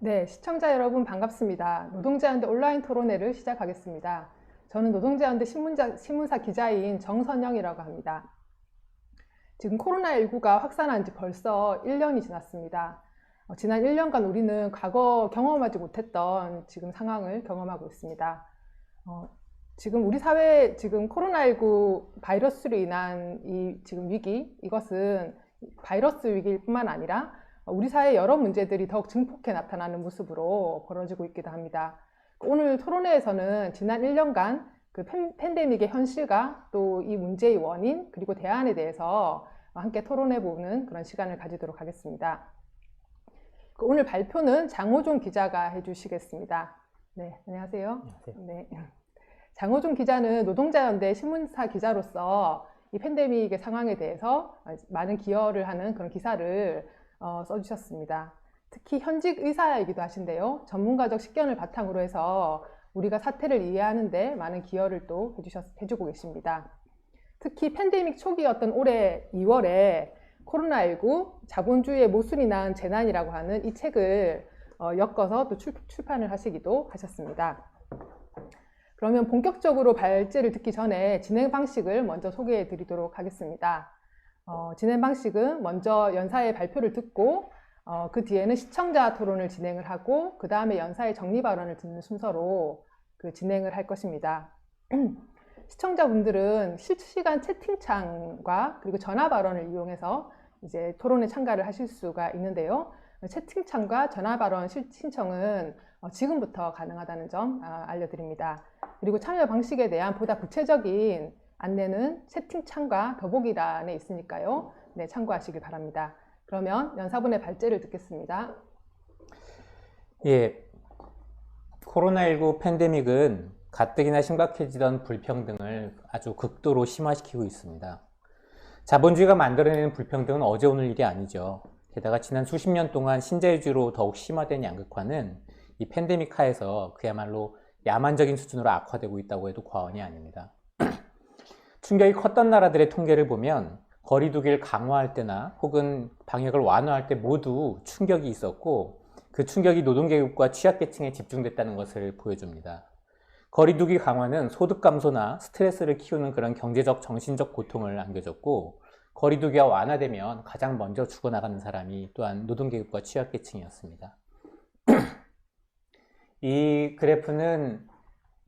네, 시청자 여러분 반갑습니다. 노동자연대 온라인 토론회를 시작하겠습니다. 저는 노동자연대 신문사 기자인 정선영이라고 합니다. 지금 코로나19가 확산한 지 벌써 1년이 지났습니다. 지난 1년간 우리는 과거 경험하지 못했던 지금 상황을 경험하고 있습니다. 지금 우리 사회에 지금 코로나19 바이러스로 인한 이 지금 위기, 이것은 바이러스 위기일 뿐만 아니라 우리 사회의 여러 문제들이 더욱 증폭해 나타나는 모습으로 벌어지고 있기도 합니다. 오늘 토론회에서는 지난 1년간 그 팬데믹의 현실과 또 이 문제의 원인 그리고 대안에 대해서 함께 토론해보는 그런 시간을 가지도록 하겠습니다. 오늘 발표는 장호종 기자가 해주시겠습니다. 네, 안녕하세요. 안녕하세요. 네. 장호종 기자는 노동자연대 신문사 기자로서 이 팬데믹의 상황에 대해서 많은 기여를 하는 그런 기사를 써주셨습니다. 특히 현직 의사이기도 하신데요. 전문가적 식견을 바탕으로 해서 우리가 사태를 이해하는 데 많은 기여를 또 해주고 계십니다. 특히 팬데믹 초기였던 올해 2월에 코로나19 자본주의의 모순이 낳은 재난이라고 하는 이 책을 엮어서 또 출판을 하시기도 하셨습니다. 그러면 본격적으로 발제를 듣기 전에 진행 방식을 먼저 소개해 드리도록 하겠습니다. 진행 방식은 먼저 연사의 발표를 듣고 그 뒤에는 시청자 토론을 진행을 하고 그 다음에 연사의 정리 발언을 듣는 순서로 진행을 할 것입니다. 시청자분들은 실시간 채팅창과 그리고 전화 발언을 이용해서 이제 토론에 참가를 하실 수가 있는데요. 채팅창과 전화 발언 신청은 지금부터 가능하다는 점 알려드립니다. 그리고 참여 방식에 대한 보다 구체적인 안내는 채팅창과 더보기란에 있으니까요. 네, 참고하시길 바랍니다. 그러면 연사분의 발제를 듣겠습니다. 예, 코로나19 팬데믹은 가뜩이나 심각해지던 불평등을 아주 극도로 심화시키고 있습니다. 자본주의가 만들어내는 불평등은 어제 오늘 일이 아니죠. 게다가 지난 수십 년 동안 신자유주의로 더욱 심화된 양극화는 이 팬데믹 하에서 그야말로 야만적인 수준으로 악화되고 있다고 해도 과언이 아닙니다. 충격이 컸던 나라들의 통계를 보면 거리 두기를 강화할 때나 혹은 방역을 완화할 때 모두 충격이 있었고 그 충격이 노동계급과 취약계층에 집중됐다는 것을 보여줍니다. 거리 두기 강화는 소득 감소나 스트레스를 키우는 그런 경제적, 정신적 고통을 안겨줬고 거리 두기가 완화되면 가장 먼저 죽어나가는 사람이 또한 노동계급과 취약계층이었습니다. 이 그래프는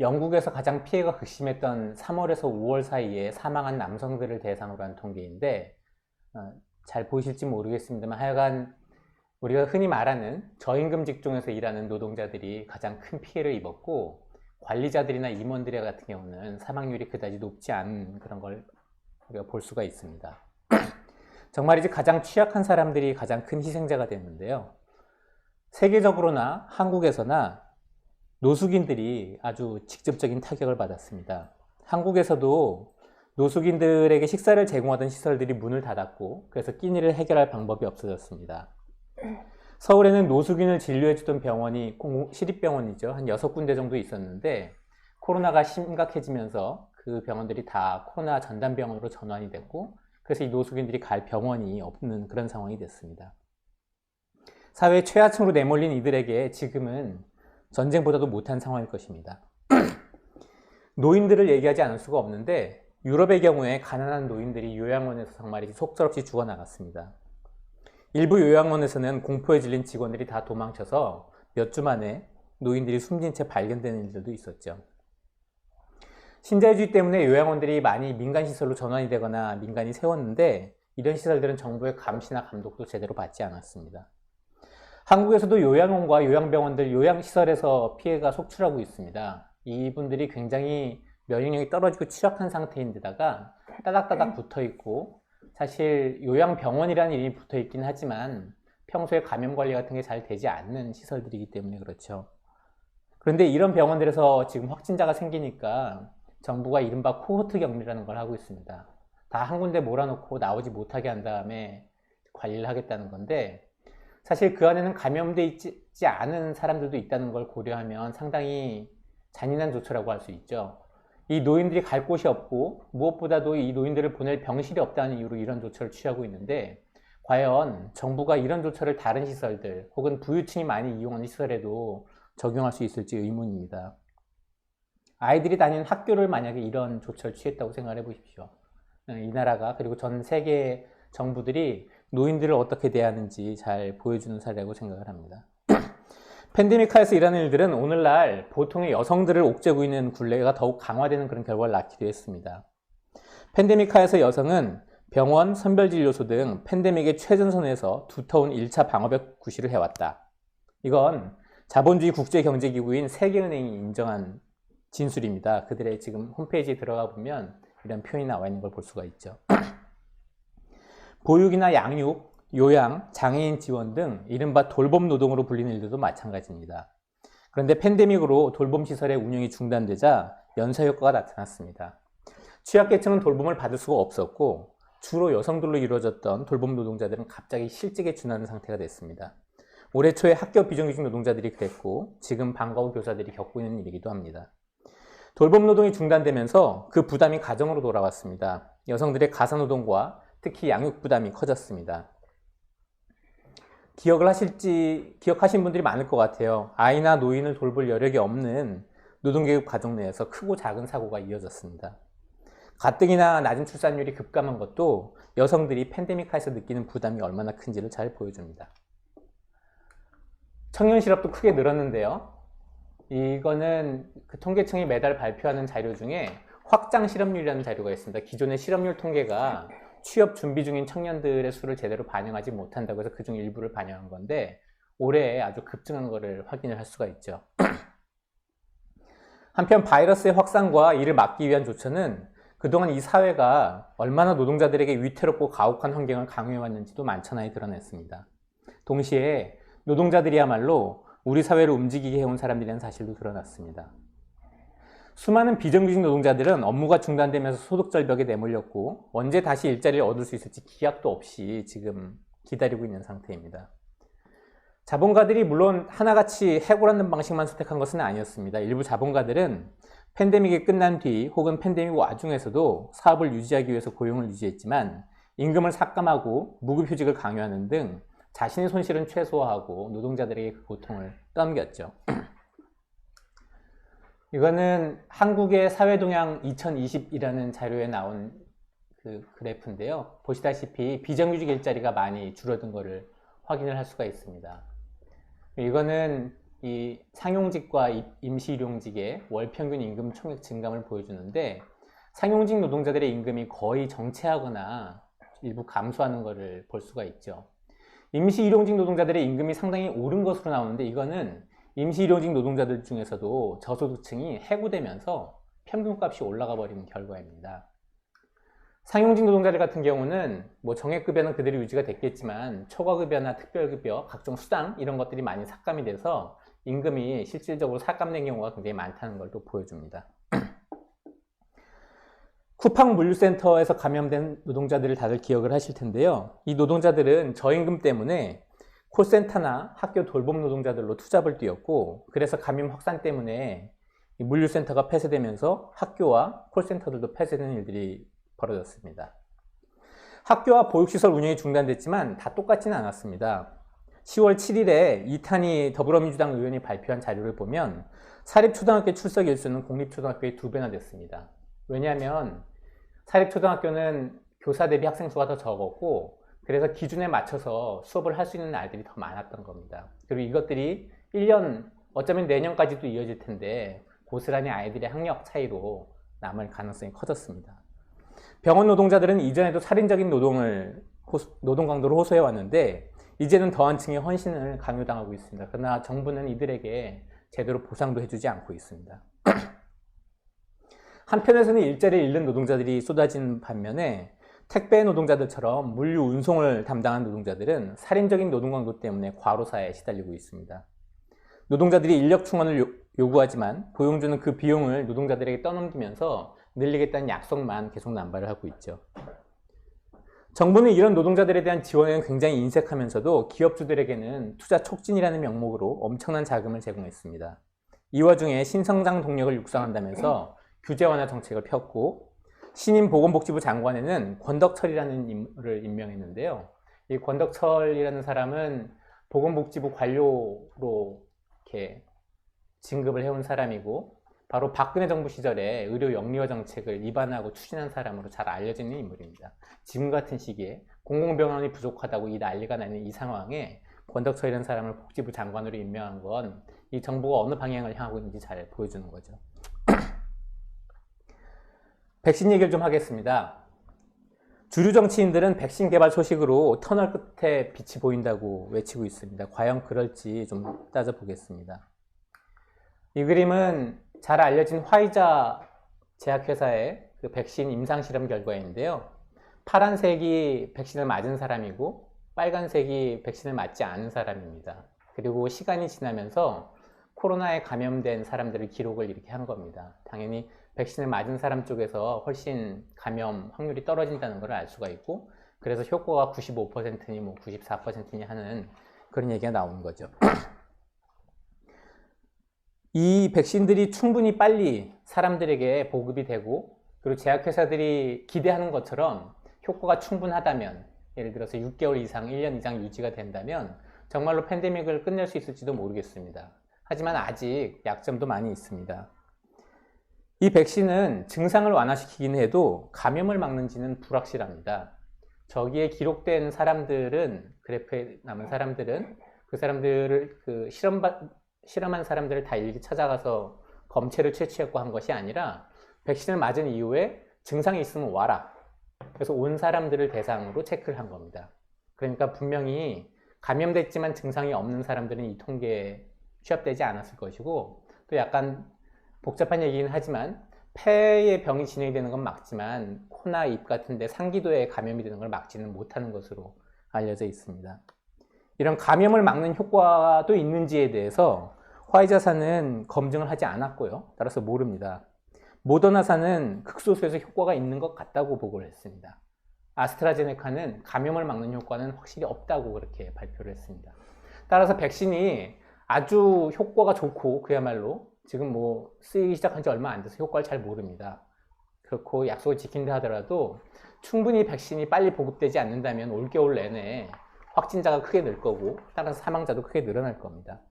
영국에서 가장 피해가 극심했던 3월에서 5월 사이에 사망한 남성들을 대상으로 한 통계인데 잘 보이실지 모르겠습니다만 하여간 우리가 흔히 말하는 저임금 직종에서 일하는 노동자들이 가장 큰 피해를 입었고 관리자들이나 임원들 같은 경우는 사망률이 그다지 높지 않은 그런 걸 우리가 볼 수가 있습니다. 정말 이제 가장 취약한 사람들이 가장 큰 희생자가 됐는데요. 세계적으로나 한국에서나 노숙인들이 아주 직접적인 타격을 받았습니다. 한국에서도 노숙인들에게 식사를 제공하던 시설들이 문을 닫았고 그래서 끼니를 해결할 방법이 없어졌습니다. 서울에는 노숙인을 진료해주던 병원이 시립병원이죠. 한 6군데 정도 있었는데 코로나가 심각해지면서 그 병원들이 다 코로나 전담병원으로 전환이 됐고 그래서 이 노숙인들이 갈 병원이 없는 그런 상황이 됐습니다. 사회 최하층으로 내몰린 이들에게 지금은 전쟁보다도 못한 상황일 것입니다. 노인들을 얘기하지 않을 수가 없는데 유럽의 경우에 가난한 노인들이 요양원에서 정말 속절없이 죽어나갔습니다. 일부 요양원에서는 공포에 질린 직원들이 다 도망쳐서 몇 주 만에 노인들이 숨진 채 발견되는 일들도 있었죠. 신자유주의 때문에 요양원들이 많이 민간시설로 전환이 되거나 민간이 세웠는데 이런 시설들은 정부의 감시나 감독도 제대로 받지 않았습니다. 한국에서도 요양원과 요양병원들, 요양시설에서 피해가 속출하고 있습니다. 이분들이 굉장히 면역력이 떨어지고 취약한 상태인데다가 따닥따닥 붙어있고 사실 요양병원이라는 이름이 붙어있긴 하지만 평소에 감염관리 같은 게 잘 되지 않는 시설들이기 때문에 그렇죠. 그런데 이런 병원들에서 지금 확진자가 생기니까 정부가 이른바 코호트 격리라는 걸 하고 있습니다. 다 한 군데 몰아놓고 나오지 못하게 한 다음에 관리를 하겠다는 건데 사실 그 안에는 감염돼 있지 않은 사람들도 있다는 걸 고려하면 상당히 잔인한 조처라고 할 수 있죠. 이 노인들이 갈 곳이 없고 무엇보다도 이 노인들을 보낼 병실이 없다는 이유로 이런 조처를 취하고 있는데 과연 정부가 이런 조처를 다른 시설들 혹은 부유층이 많이 이용하는 시설에도 적용할 수 있을지 의문입니다. 아이들이 다니는 학교를 만약에 이런 조처를 취했다고 생각해 보십시오. 이 나라가 그리고 전 세계 정부들이 노인들을 어떻게 대하는지 잘 보여주는 사례라고 생각을 합니다. 팬데믹하에서 일하는 일들은 오늘날 보통의 여성들을 옥죄고 있는 굴레가 더욱 강화되는 그런 결과를 낳기도 했습니다. 팬데믹하에서 여성은 병원, 선별진료소 등 팬데믹의 최전선에서 두터운 1차 방어벽 구실을 해왔다. 이건 자본주의 국제경제기구인 세계은행이 인정한 진술입니다. 그들의 지금 홈페이지에 들어가 보면 이런 표현이 나와 있는 걸 볼 수가 있죠. 보육이나 양육, 요양, 장애인 지원 등 이른바 돌봄 노동으로 불리는 일들도 마찬가지입니다. 그런데 팬데믹으로 돌봄 시설의 운영이 중단되자 연쇄효과가 나타났습니다. 취약계층은 돌봄을 받을 수가 없었고 주로 여성들로 이루어졌던 돌봄 노동자들은 갑자기 실직에 준하는 상태가 됐습니다. 올해 초에 학교 비정규직 노동자들이 그랬고 지금 방과후 교사들이 겪고 있는 일이기도 합니다. 돌봄 노동이 중단되면서 그 부담이 가정으로 돌아왔습니다. 여성들의 가사노동과 특히 양육 부담이 커졌습니다. 기억하신 분들이 많을 것 같아요. 아이나 노인을 돌볼 여력이 없는 노동계급 가정 내에서 크고 작은 사고가 이어졌습니다. 가뜩이나 낮은 출산율이 급감한 것도 여성들이 팬데믹하에서 느끼는 부담이 얼마나 큰지를 잘 보여줍니다. 청년 실업도 크게 늘었는데요. 이거는 그 통계청이 매달 발표하는 자료 중에 확장 실업률이라는 자료가 있습니다. 기존의 실업률 통계가 취업 준비 중인 청년들의 수를 제대로 반영하지 못한다고 해서 그중 일부를 반영한 건데 올해 아주 급증한 것을 확인을 할 수가 있죠. 한편 바이러스의 확산과 이를 막기 위한 조처는 그동안 이 사회가 얼마나 노동자들에게 위태롭고 가혹한 환경을 강요해왔는지도 만천하에 드러냈습니다. 동시에 노동자들이야말로 우리 사회를 움직이게 해온 사람들이라는 사실도 드러났습니다. 수많은 비정규직 노동자들은 업무가 중단되면서 소득절벽에 내몰렸고 언제 다시 일자리를 얻을 수 있을지 기약도 없이 지금 기다리고 있는 상태입니다. 자본가들이 물론 하나같이 해고라는 방식만 선택한 것은 아니었습니다. 일부 자본가들은 팬데믹이 끝난 뒤 혹은 팬데믹 와중에서도 사업을 유지하기 위해서 고용을 유지했지만 임금을 삭감하고 무급휴직을 강요하는 등 자신의 손실은 최소화하고 노동자들에게 그 고통을 떠넘겼죠. 이거는 한국의 사회동향 2020이라는 자료에 나온 그 그래프인데요. 보시다시피 비정규직 일자리가 많이 줄어든 것을 확인을 할 수가 있습니다. 이거는 이 상용직과 임시일용직의 월평균 임금 총액 증감을 보여주는데 상용직 노동자들의 임금이 거의 정체하거나 일부 감소하는 것을 볼 수가 있죠. 임시일용직 노동자들의 임금이 상당히 오른 것으로 나오는데 이거는 임시일용직 노동자들 중에서도 저소득층이 해고되면서 평균값이 올라가 버리는 결과입니다. 상용직 노동자들 같은 경우는 뭐 정액급여는 그대로 유지가 됐겠지만 초과급여나 특별급여, 각종 수당 이런 것들이 많이 삭감이 돼서 임금이 실질적으로 삭감된 경우가 굉장히 많다는 걸 또 보여줍니다. 쿠팡 물류센터에서 감염된 노동자들을 다들 기억을 하실 텐데요. 이 노동자들은 저임금 때문에 콜센터나 학교 돌봄 노동자들로 투잡을 뛰었고 그래서 감염 확산 때문에 이 물류센터가 폐쇄되면서 학교와 콜센터들도 폐쇄되는 일들이 벌어졌습니다. 학교와 보육시설 운영이 중단됐지만 다 똑같지는 않았습니다. 10월 7일에 이탄희 더불어민주당 의원이 발표한 자료를 보면 사립초등학교 출석 일수는 공립초등학교의 2배나 됐습니다. 왜냐하면 사립초등학교는 교사 대비 학생 수가 더 적었고 그래서 기준에 맞춰서 수업을 할 수 있는 아이들이 더 많았던 겁니다. 그리고 이것들이 1년, 어쩌면 내년까지도 이어질 텐데 고스란히 아이들의 학력 차이로 남을 가능성이 커졌습니다. 병원 노동자들은 이전에도 살인적인 노동 강도를 호소해 왔는데 이제는 더한 층의 헌신을 강요당하고 있습니다. 그러나 정부는 이들에게 제대로 보상도 해주지 않고 있습니다. 한편에서는 일자리를 잃는 노동자들이 쏟아진 반면에 택배 노동자들처럼 물류 운송을 담당한 노동자들은 살인적인 노동 강도 때문에 과로사에 시달리고 있습니다. 노동자들이 인력 충원을 요구하지만 고용주는 그 비용을 노동자들에게 떠넘기면서 늘리겠다는 약속만 계속 남발을 하고 있죠. 정부는 이런 노동자들에 대한 지원에는 굉장히 인색하면서도 기업주들에게는 투자 촉진이라는 명목으로 엄청난 자금을 제공했습니다. 이 와중에 신성장 동력을 육성한다면서 규제 완화 정책을 폈고 신임 보건복지부 장관에는 권덕철이라는 인물을 임명했는데요. 이 권덕철이라는 사람은 보건복지부 관료로 이렇게 진급을 해온 사람이고, 바로 박근혜 정부 시절에 의료 영리화 정책을 입안하고 추진한 사람으로 잘 알려져 있는 인물입니다. 지금 같은 시기에 공공병원이 부족하다고 이 난리가 나는 이 상황에 권덕철이라는 사람을 복지부 장관으로 임명한 건 이 정부가 어느 방향을 향하고 있는지 잘 보여주는 거죠. 백신 얘기를 좀 하겠습니다. 주류 정치인들은 백신 개발 소식으로 터널 끝에 빛이 보인다고 외치고 있습니다. 과연 그럴지 좀 따져보겠습니다. 이 그림은 잘 알려진 화이자 제약회사의 그 백신 임상실험 결과인데요. 파란색이 백신을 맞은 사람이고 빨간색이 백신을 맞지 않은 사람입니다. 그리고 시간이 지나면서 코로나에 감염된 사람들의 기록을 이렇게 한 겁니다. 당연히 백신을 맞은 사람 쪽에서 훨씬 감염 확률이 떨어진다는 걸 알 수가 있고, 그래서 효과가 95%니 뭐 94%니 하는 그런 얘기가 나오는 거죠. 이 백신들이 충분히 빨리 사람들에게 보급이 되고, 그리고 제약회사들이 기대하는 것처럼 효과가 충분하다면, 예를 들어서 6개월 이상, 1년 이상 유지가 된다면 정말로 팬데믹을 끝낼 수 있을지도 모르겠습니다. 하지만 아직 약점도 많이 있습니다. 이 백신은 증상을 완화시키긴 해도 감염을 막는지는 불확실합니다. 저기에 기록된 사람들은, 그래프에 남은 사람들은 그 사람들을 실험한 사람들을 다 일일이 찾아가서 검체를 채취했고 한 것이 아니라 백신을 맞은 이후에 증상이 있으면 와라. 그래서 온 사람들을 대상으로 체크를 한 겁니다. 그러니까 분명히 감염됐지만 증상이 없는 사람들은 이 통계에 취합되지 않았을 것이고, 또 약간 복잡한 얘기긴 하지만 폐에 병이 진행이 되는 건 막지만 코나 입 같은 데 상기도에 감염이 되는 걸 막지는 못하는 것으로 알려져 있습니다. 이런 감염을 막는 효과도 있는지에 대해서 화이자사는 검증을 하지 않았고요. 따라서 모릅니다. 모더나사는 극소수에서 효과가 있는 것 같다고 보고를 했습니다. 아스트라제네카는 감염을 막는 효과는 확실히 없다고 그렇게 발표를 했습니다. 따라서 백신이 아주 효과가 좋고 그야말로 지금 뭐 쓰이기 시작한 지 얼마 안 돼서 효과를 잘 모릅니다. 그렇고 약속을 지킨다 하더라도 충분히 백신이 빨리 보급되지 않는다면 올겨울 내내 확진자가 크게 늘 거고 따라서 사망자도 크게 늘어날 겁니다.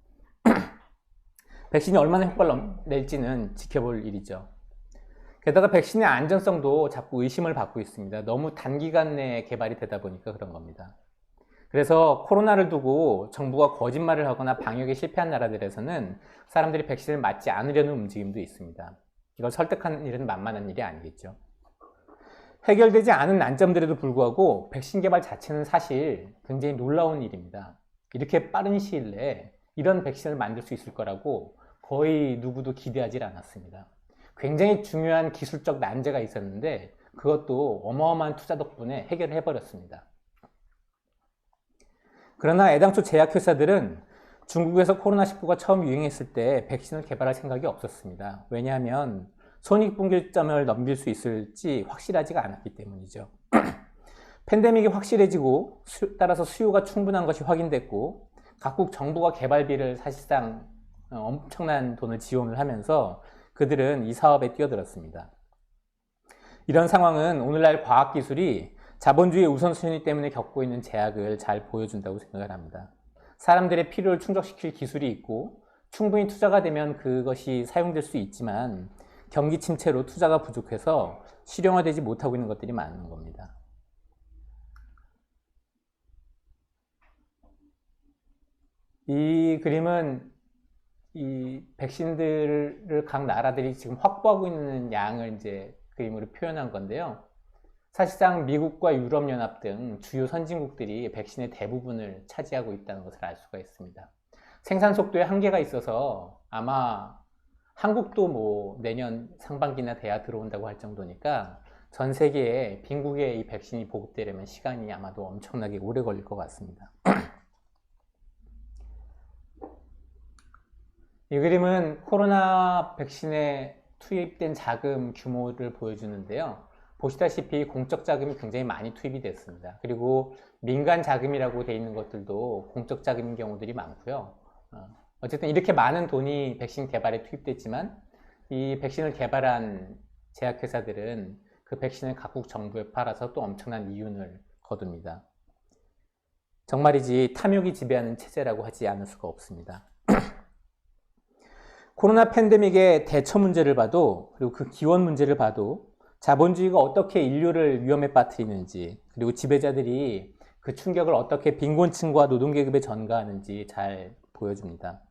백신이 얼마나 효과를 낼지는 지켜볼 일이죠. 게다가 백신의 안전성도 자꾸 의심을 받고 있습니다. 너무 단기간 내에 개발이 되다 보니까 그런 겁니다. 그래서 코로나를 두고 정부가 거짓말을 하거나 방역에 실패한 나라들에서는 사람들이 백신을 맞지 않으려는 움직임도 있습니다. 이걸 설득하는 일은 만만한 일이 아니겠죠. 해결되지 않은 난점들에도 불구하고 백신 개발 자체는 사실 굉장히 놀라운 일입니다. 이렇게 빠른 시일 내에 이런 백신을 만들 수 있을 거라고 거의 누구도 기대하지 않았습니다. 굉장히 중요한 기술적 난제가 있었는데 그것도 어마어마한 투자 덕분에 해결을 해버렸습니다. 그러나 애당초 제약회사들은 중국에서 코로나19가 처음 유행했을 때 백신을 개발할 생각이 없었습니다. 왜냐하면 손익분기점을 넘길 수 있을지 확실하지가 않았기 때문이죠. 팬데믹이 확실해지고 따라서 수요가 충분한 것이 확인됐고 각국 정부가 개발비를 사실상 엄청난 돈을 지원을 하면서 그들은 이 사업에 뛰어들었습니다. 이런 상황은 오늘날 과학기술이 자본주의의 우선순위 때문에 겪고 있는 제약을 잘 보여준다고 생각을 합니다. 사람들의 필요를 충족시킬 기술이 있고 충분히 투자가 되면 그것이 사용될 수 있지만 경기 침체로 투자가 부족해서 실용화되지 못하고 있는 것들이 많은 겁니다. 이 그림은 이 백신들을 각 나라들이 지금 확보하고 있는 양을 이제 그림으로 표현한 건데요. 사실상 미국과 유럽연합 등 주요 선진국들이 백신의 대부분을 차지하고 있다는 것을 알 수가 있습니다. 생산 속도에 한계가 있어서 아마 한국도 뭐 내년 상반기나 돼야 들어온다고 할 정도니까 전 세계에 빈국에 이 백신이 보급되려면 시간이 아마도 엄청나게 오래 걸릴 것 같습니다. 이 그림은 코로나 백신에 투입된 자금 규모를 보여주는데요. 보시다시피 공적 자금이 굉장히 많이 투입이 됐습니다. 그리고 민간 자금이라고 되어 있는 것들도 공적 자금인 경우들이 많고요. 어쨌든 이렇게 많은 돈이 백신 개발에 투입됐지만 이 백신을 개발한 제약회사들은 그 백신을 각국 정부에 팔아서 또 엄청난 이윤을 거둡니다. 정말이지 탐욕이 지배하는 체제라고 하지 않을 수가 없습니다. 코로나 팬데믹의 대처 문제를 봐도, 그리고 그 기원 문제를 봐도 자본주의가 어떻게 인류를 위험에 빠뜨리는지, 그리고 지배자들이 그 충격을 어떻게 빈곤층과 노동계급에 전가하는지 잘 보여줍니다.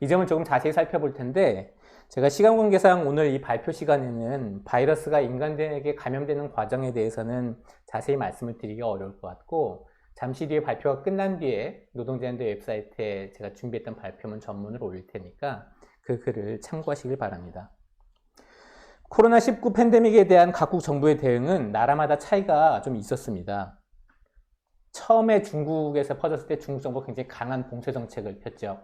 이 점을 조금 자세히 살펴볼 텐데, 제가 시간 관계상 오늘 이 발표 시간에는 바이러스가 인간에게 감염되는 과정에 대해서는 자세히 말씀을 드리기가 어려울 것 같고, 잠시 뒤에 발표가 끝난 뒤에 노동자연대 웹사이트에 제가 준비했던 발표문 전문을 올릴 테니까 그 글을 참고하시길 바랍니다. 코로나19 팬데믹에 대한 각국 정부의 대응은 나라마다 차이가 좀 있었습니다. 처음에 중국에서 퍼졌을 때 중국 정부가 굉장히 강한 봉쇄 정책을 폈죠.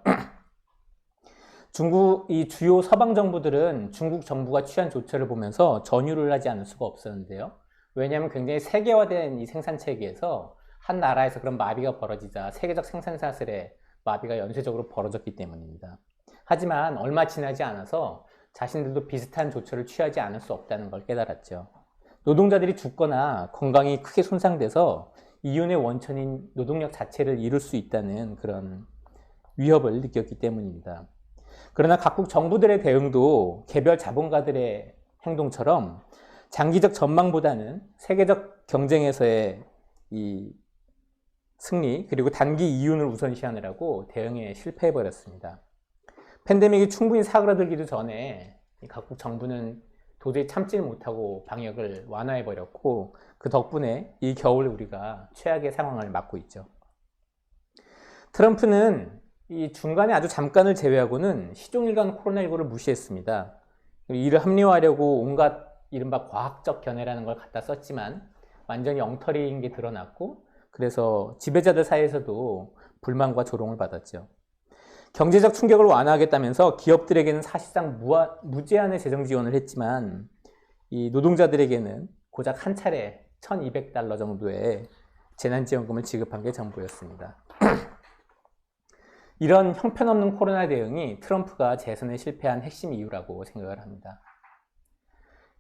이 주요 서방 정부들은 중국 정부가 취한 조처를 보면서 전율을 하지 않을 수가 없었는데요. 왜냐하면 굉장히 세계화된 이 생산 체계에서 한 나라에서 그런 마비가 벌어지자 세계적 생산 사슬에 마비가 연쇄적으로 벌어졌기 때문입니다. 하지만 얼마 지나지 않아서 자신들도 비슷한 조처를 취하지 않을 수 없다는 걸 깨달았죠. 노동자들이 죽거나 건강이 크게 손상돼서 이윤의 원천인 노동력 자체를 잃을 수 있다는 그런 위협을 느꼈기 때문입니다. 그러나 각국 정부들의 대응도 개별 자본가들의 행동처럼 장기적 전망보다는 세계적 경쟁에서의 이 승리, 그리고 단기 이윤을 우선시하느라고 대응에 실패해버렸습니다. 팬데믹이 충분히 사그라들기도 전에 각국 정부는 도저히 참지 못하고 방역을 완화해버렸고, 그 덕분에 이 겨울 우리가 최악의 상황을 맞고 있죠. 트럼프는 이 중간에 아주 잠깐을 제외하고는 시종일관 코로나19를 무시했습니다. 이를 합리화하려고 온갖 이른바 과학적 견해라는 걸 갖다 썼지만 완전히 엉터리인 게 드러났고, 그래서 지배자들 사이에서도 불만과 조롱을 받았죠. 경제적 충격을 완화하겠다면서 기업들에게는 사실상 무제한의 재정 지원을 했지만 이 노동자들에게는 고작 한 차례 $1,200 정도의 재난지원금을 지급한 게 전부였습니다. 이런 형편없는 코로나 대응이 트럼프가 재선에 실패한 핵심 이유라고 생각을 합니다.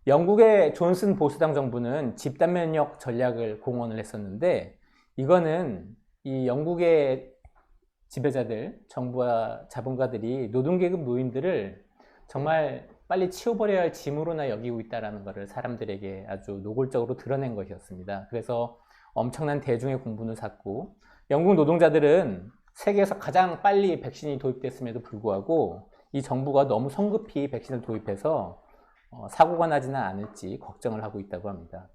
영국의 존슨 보수당 정부는 집단 면역 전략을 공언을 했었는데, 이거는 이 영국의 지배자들, 정부와 자본가들이 노동계급 노인들을 정말 빨리 치워버려야 할 짐으로나 여기고 있다는 것을 사람들에게 아주 노골적으로 드러낸 것이었습니다. 그래서 엄청난 대중의 공분을 샀고, 영국 노동자들은 세계에서 가장 빨리 백신이 도입됐음에도 불구하고 이 정부가 너무 성급히 백신을 도입해서 사고가 나지는 않을지 걱정을 하고 있다고 합니다.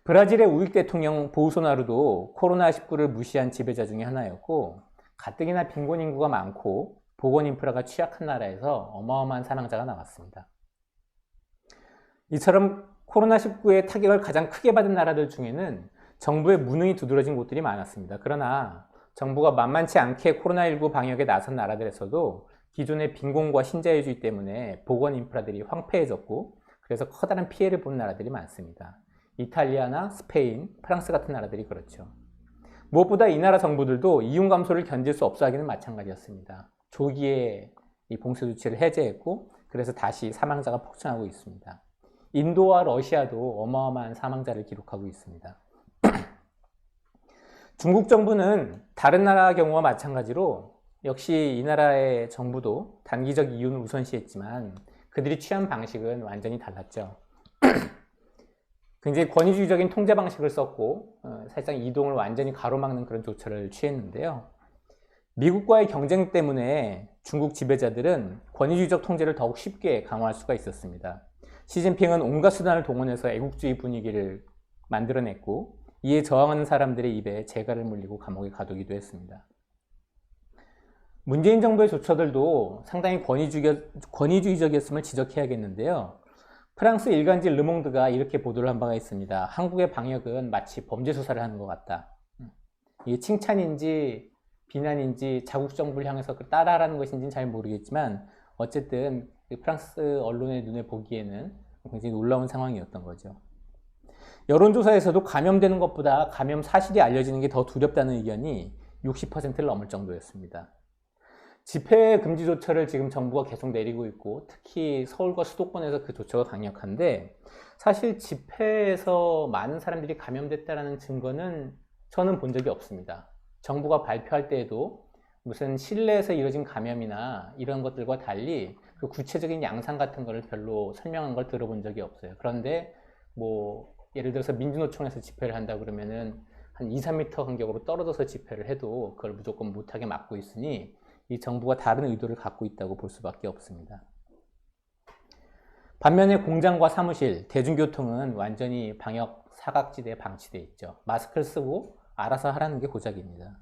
브라질의 우익 대통령 보우소나루도 코로나19를 무시한 지배자 중에 하나였고, 가뜩이나 빈곤 인구가 많고 보건 인프라가 취약한 나라에서 어마어마한 사망자가 나왔습니다. 이처럼 코로나19의 타격을 가장 크게 받은 나라들 중에는 정부의 무능이 두드러진 곳들이 많았습니다. 그러나 정부가 만만치 않게 코로나19 방역에 나선 나라들에서도 기존의 빈곤과 신자유주의 때문에 보건 인프라들이 황폐해졌고, 그래서 커다란 피해를 본 나라들이 많습니다. 이탈리아나 스페인, 프랑스 같은 나라들이 그렇죠. 무엇보다 이 나라 정부들도 이윤 감소를 견딜 수 없어 하기는 마찬가지였습니다. 조기에 이 봉쇄 조치를 해제했고, 그래서 다시 사망자가 폭증하고 있습니다. 인도와 러시아도 어마어마한 사망자를 기록하고 있습니다. 중국 정부는 다른 나라 경우와 마찬가지로 역시 이 나라의 정부도 단기적 이윤을 우선시했지만 그들이 취한 방식은 완전히 달랐죠. 굉장히 권위주의적인 통제 방식을 썼고 사실상 이동을 완전히 가로막는 그런 조처를 취했는데요. 미국과의 경쟁 때문에 중국 지배자들은 권위주의적 통제를 더욱 쉽게 강화할 수가 있었습니다. 시진핑은 온갖 수단을 동원해서 애국주의 분위기를 만들어냈고, 이에 저항하는 사람들의 입에 재갈을 물리고 감옥에 가두기도 했습니다. 문재인 정부의 조처들도 상당히 권위주의적이었음을 지적해야겠는데요. 프랑스 일간지 르몽드가 이렇게 보도를 한 바가 있습니다. 한국의 방역은 마치 범죄 수사를 하는 것 같다. 이게 칭찬인지 비난인지 자국 정부를 향해서 따라하라는 것인지는 잘 모르겠지만 어쨌든 프랑스 언론의 눈에 보기에는 굉장히 놀라운 상황이었던 거죠. 여론조사에서도 감염되는 것보다 감염 사실이 알려지는 게 더 두렵다는 의견이 60%를 넘을 정도였습니다. 집회 금지 조처를 지금 정부가 계속 내리고 있고, 특히 서울과 수도권에서 그 조처가 강력한데, 사실 집회에서 많은 사람들이 감염됐다는 증거는 저는 본 적이 없습니다. 정부가 발표할 때에도 무슨 실내에서 이루어진 감염이나 이런 것들과 달리 그 구체적인 양상 같은 거를 별로 설명한 걸 들어본 적이 없어요. 그런데 뭐 예를 들어서 민주노총에서 집회를 한다 그러면은 한 2, 3m 간격으로 떨어져서 집회를 해도 그걸 무조건 못하게 막고 있으니 이 정부가 다른 의도를 갖고 있다고 볼 수밖에 없습니다. 반면에 공장과 사무실, 대중교통은 완전히 방역 사각지대에 방치되어 있죠. 마스크를 쓰고 알아서 하라는 게 고작입니다.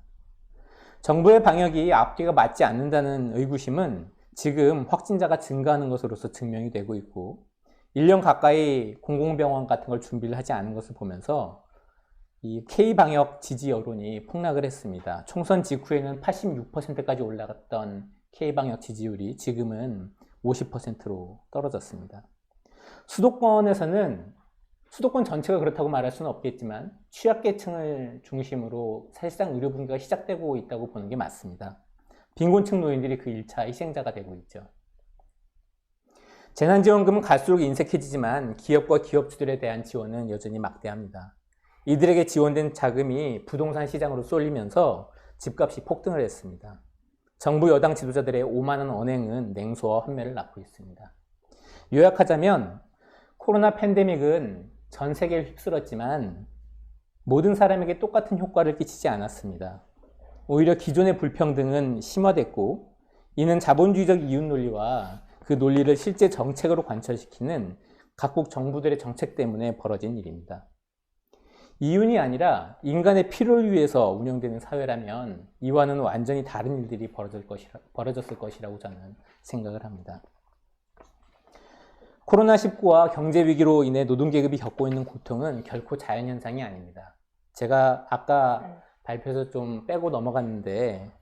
정부의 방역이 앞뒤가 맞지 않는다는 의구심은 지금 확진자가 증가하는 것으로서 증명이 되고 있고 1년 가까이 공공병원 같은 걸 준비를 하지 않은 것을 보면서 이 K방역 지지 여론이 폭락을 했습니다. 총선 직후에는 86%까지 올라갔던 K방역 지지율이 지금은 50%로 떨어졌습니다. 수도권에서는 수도권 전체가 그렇다고 말할 수는 없겠지만 취약계층을 중심으로 사실상 의료 분기가 시작되고 있다고 보는 게 맞습니다. 빈곤층 노인들이 그 1차 희생자가 되고 있죠. 재난지원금은 갈수록 인색해지지만 기업과 기업주들에 대한 지원은 여전히 막대합니다. 이들에게 지원된 자금이 부동산 시장으로 쏠리면서 집값이 폭등을 했습니다. 정부 여당 지도자들의 5만 원 언행은 냉소와 환멸을 낳고 있습니다. 요약하자면 코로나 팬데믹은 전 세계를 휩쓸었지만 모든 사람에게 똑같은 효과를 끼치지 않았습니다. 오히려 기존의 불평등은 심화됐고 이는 자본주의적 이윤 논리와 그 논리를 실제 정책으로 관철시키는 각국 정부들의 정책 때문에 벌어진 일입니다. 이윤이 아니라 인간의 필요를 위해서 운영되는 사회라면 이와는 완전히 다른 일들이 벌어졌을 것이라고 저는 생각을 합니다. 코로나19와 경제위기로 인해 노동계급이 겪고 있는 고통은 결코 자연현상이 아닙니다. 제가 아까 발표에서 좀 빼고 넘어갔는데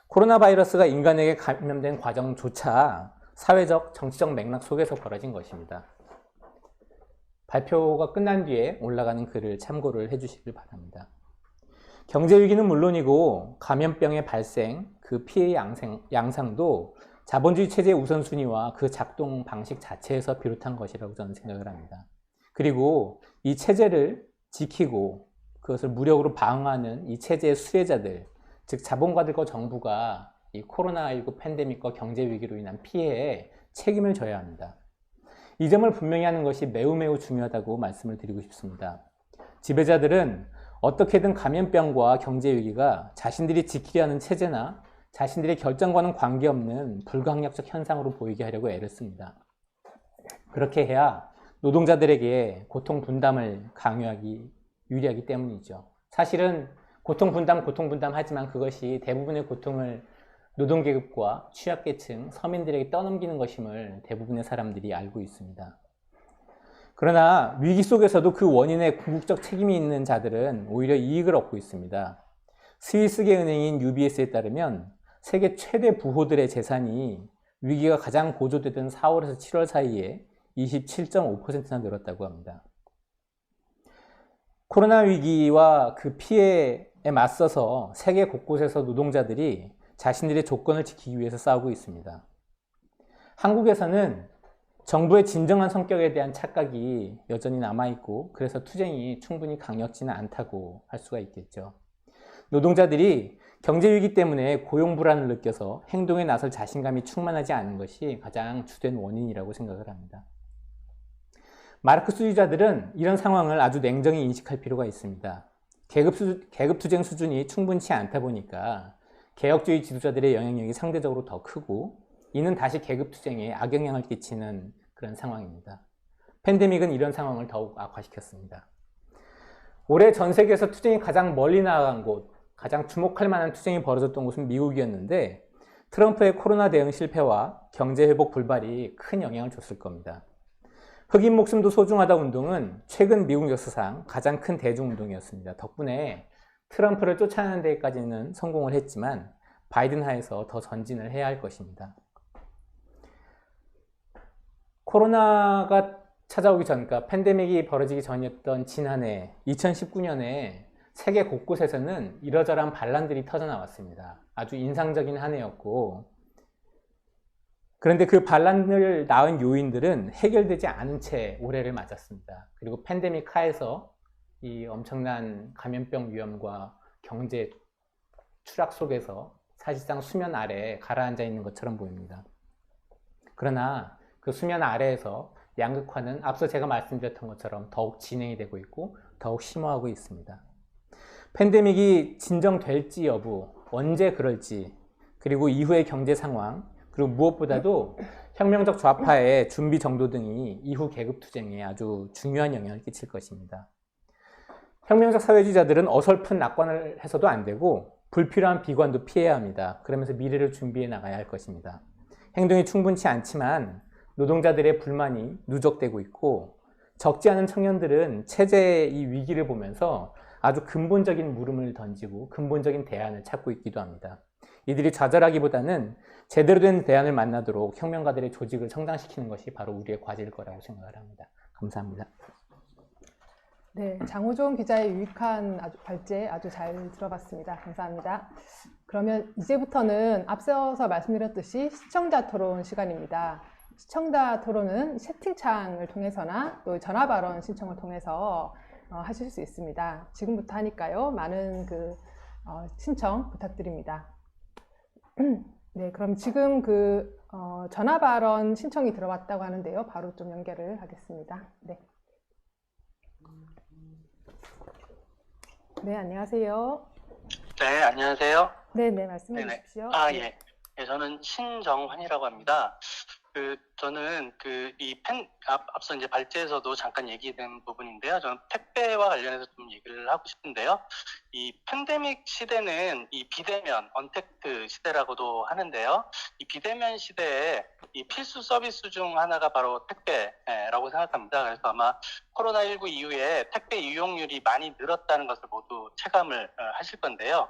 코로나 바이러스가 인간에게 감염된 과정조차 사회적, 정치적 맥락 속에서 벌어진 것입니다. 발표가 끝난 뒤에 올라가는 글을 참고를 해주시길 바랍니다. 경제위기는 물론이고 감염병의 발생, 그 피해의 양상도 자본주의 체제의 우선순위와 그 작동 방식 자체에서 비롯한 것이라고 저는 생각을 합니다. 그리고 이 체제를 지키고 그것을 무력으로 방어하는 이 체제의 수혜자들, 즉 자본가들과 정부가 이 코로나19 팬데믹과 경제위기로 인한 피해에 책임을 져야 합니다. 이 점을 분명히 하는 것이 매우 중요하다고 말씀을 드리고 싶습니다. 지배자들은 어떻게든 감염병과 경제위기가 자신들이 지키려 하는 체제나 자신들의 결정과는 관계없는 불가항력적 현상으로 보이게 하려고 애를 씁니다. 그렇게 해야 노동자들에게 고통 분담을 유리하기 때문이죠. 사실은 고통 분담 하지만 그것이 대부분의 고통을 노동계급과 취약계층, 서민들에게 떠넘기는 것임을 대부분의 사람들이 알고 있습니다. 그러나 위기 속에서도 그 원인에 궁극적 책임이 있는 자들은 오히려 이익을 얻고 있습니다. 스위스계 은행인 UBS에 따르면 세계 최대 부호들의 재산이 위기가 가장 고조되던 4월에서 7월 사이에 27.5%나 늘었다고 합니다. 코로나 위기와 그 피해에 맞서서 세계 곳곳에서 노동자들이 자신들의 조건을 지키기 위해서 싸우고 있습니다. 한국에서는 정부의 진정한 성격에 대한 착각이 여전히 남아있고 그래서 투쟁이 충분히 강력지는 않다고 할 수가 있겠죠. 노동자들이 경제위기 때문에 고용불안을 느껴서 행동에 나설 자신감이 충만하지 않은 것이 가장 주된 원인이라고 생각을 합니다. 마르크스주의자들은 이런 상황을 아주 냉정히 인식할 필요가 있습니다. 계급투쟁 수준이 충분치 않다 보니까 개혁주의 지도자들의 영향력이 상대적으로 더 크고 이는 다시 계급투쟁에 악영향을 끼치는 그런 상황입니다. 팬데믹은 이런 상황을 더욱 악화시켰습니다. 올해 전 세계에서 투쟁이 가장 멀리 나아간 곳, 가장 주목할 만한 투쟁이 벌어졌던 곳은 미국이었는데 트럼프의 코로나 대응 실패와 경제회복 불발이 큰 영향을 줬을 겁니다. 흑인 목숨도 소중하다 운동은 최근 미국 역사상 가장 큰 대중운동이었습니다. 덕분에 트럼프를 쫓아내는 데까지는 성공을 했지만 바이든 하에서 더 전진을 해야 할 것입니다. 코로나가 찾아오기 전, 그러니까 팬데믹이 벌어지기 전이었던 지난해 2019년에 세계 곳곳에서는 이러저러한 반란들이 터져나왔습니다. 아주 인상적인 한 해였고 그런데 그 반란을 낳은 요인들은 해결되지 않은 채 올해를 맞았습니다. 그리고 팬데믹 하에서 이 엄청난 감염병 위험과 경제 추락 속에서 사실상 수면 아래에 가라앉아 있는 것처럼 보입니다. 그러나 그 수면 아래에서 양극화는 앞서 제가 말씀드렸던 것처럼 더욱 진행이 되고 있고 더욱 심화하고 있습니다. 팬데믹이 진정될지 여부, 언제 그럴지, 그리고 이후의 경제 상황, 그리고 무엇보다도 혁명적 좌파의 준비 정도 등이 이후 계급투쟁에 아주 중요한 영향을 끼칠 것입니다. 혁명적 사회주의자들은 어설픈 낙관을 해서도 안 되고 불필요한 비관도 피해야 합니다. 그러면서 미래를 준비해 나가야 할 것입니다. 행동이 충분치 않지만 노동자들의 불만이 누적되고 있고 적지 않은 청년들은 체제의 이 위기를 보면서 아주 근본적인 물음을 던지고 근본적인 대안을 찾고 있기도 합니다. 이들이 좌절하기보다는 제대로 된 대안을 만나도록 혁명가들의 조직을 성장시키는 것이 바로 우리의 과제일 거라고 생각을 합니다. 감사합니다. 네, 장호종 기자의 유익한 발제 아주 잘 들어봤습니다. 감사합니다. 그러면 이제부터는 앞서서 말씀드렸듯이 시청자 토론 시간입니다. 시청자 토론은 채팅창을 통해서나 또 전화 발언 신청을 통해서 하실 수 있습니다. 지금부터 하니까요. 많은 신청 부탁드립니다. 네, 그럼 지금 전화 발언 신청이 들어왔다고 하는데요. 바로 좀 연결을 하겠습니다. 네. 네, 안녕하세요. 네, 안녕하세요. 네, 네, 말씀해 네네. 주십시오. 예. 네, 저는 신정환이라고 합니다. 저는 앞서 이제 발제에서도 잠깐 얘기된 부분인데요. 저는 택배와 관련해서 좀 얘기를 하고 싶은데요. 이 팬데믹 시대는 이 비대면, 언택트 시대라고도 하는데요. 이 비대면 시대에 이 필수 서비스 중 하나가 바로 택배라고 생각합니다. 그래서 아마 코로나19 이후에 택배 이용률이 많이 늘었다는 것을 모두 체감을 하실 건데요.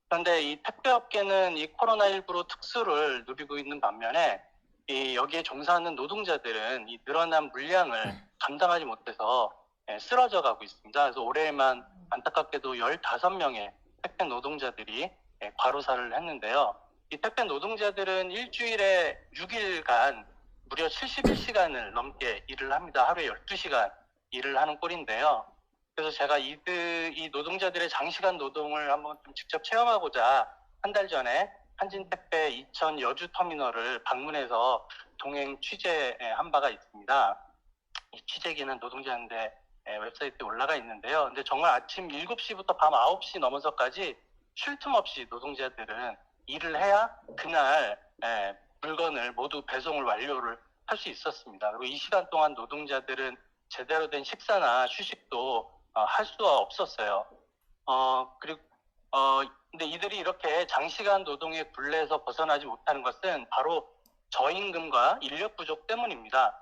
그런데 이 택배업계는 이 코로나19로 특수를 누리고 있는 반면에 여기에 종사하는 노동자들은 이 늘어난 물량을 감당하지 못해서 쓰러져 가고 있습니다. 그래서 올해만 안타깝게도 15명의 택배 노동자들이 과로사를 했는데요. 이 택배 노동자들은 일주일에 6일간 무려 71시간을 넘게 일을 합니다. 하루에 12시간 일을 하는 꼴인데요. 그래서 제가 이 노동자들의 장시간 노동을 한번 좀 직접 체험하고자 한 달 전에 한진택배 이천 여주 터미널을 방문해서 동행 취재한 바가 있습니다. 이 취재기는 노동자연대 웹사이트에 올라가 있는데요. 근데 정말 아침 7시부터 밤 9시 넘어서까지 쉴 틈 없이 노동자들은 일을 해야 그날 물건을 모두 배송을 완료를 할 수 있었습니다. 그리고 이 시간 동안 노동자들은 제대로 된 식사나 휴식도 할 수가 없었어요. 근데 이들이 이렇게 장시간 노동의 굴레에서 벗어나지 못하는 것은 바로 저임금과 인력 부족 때문입니다.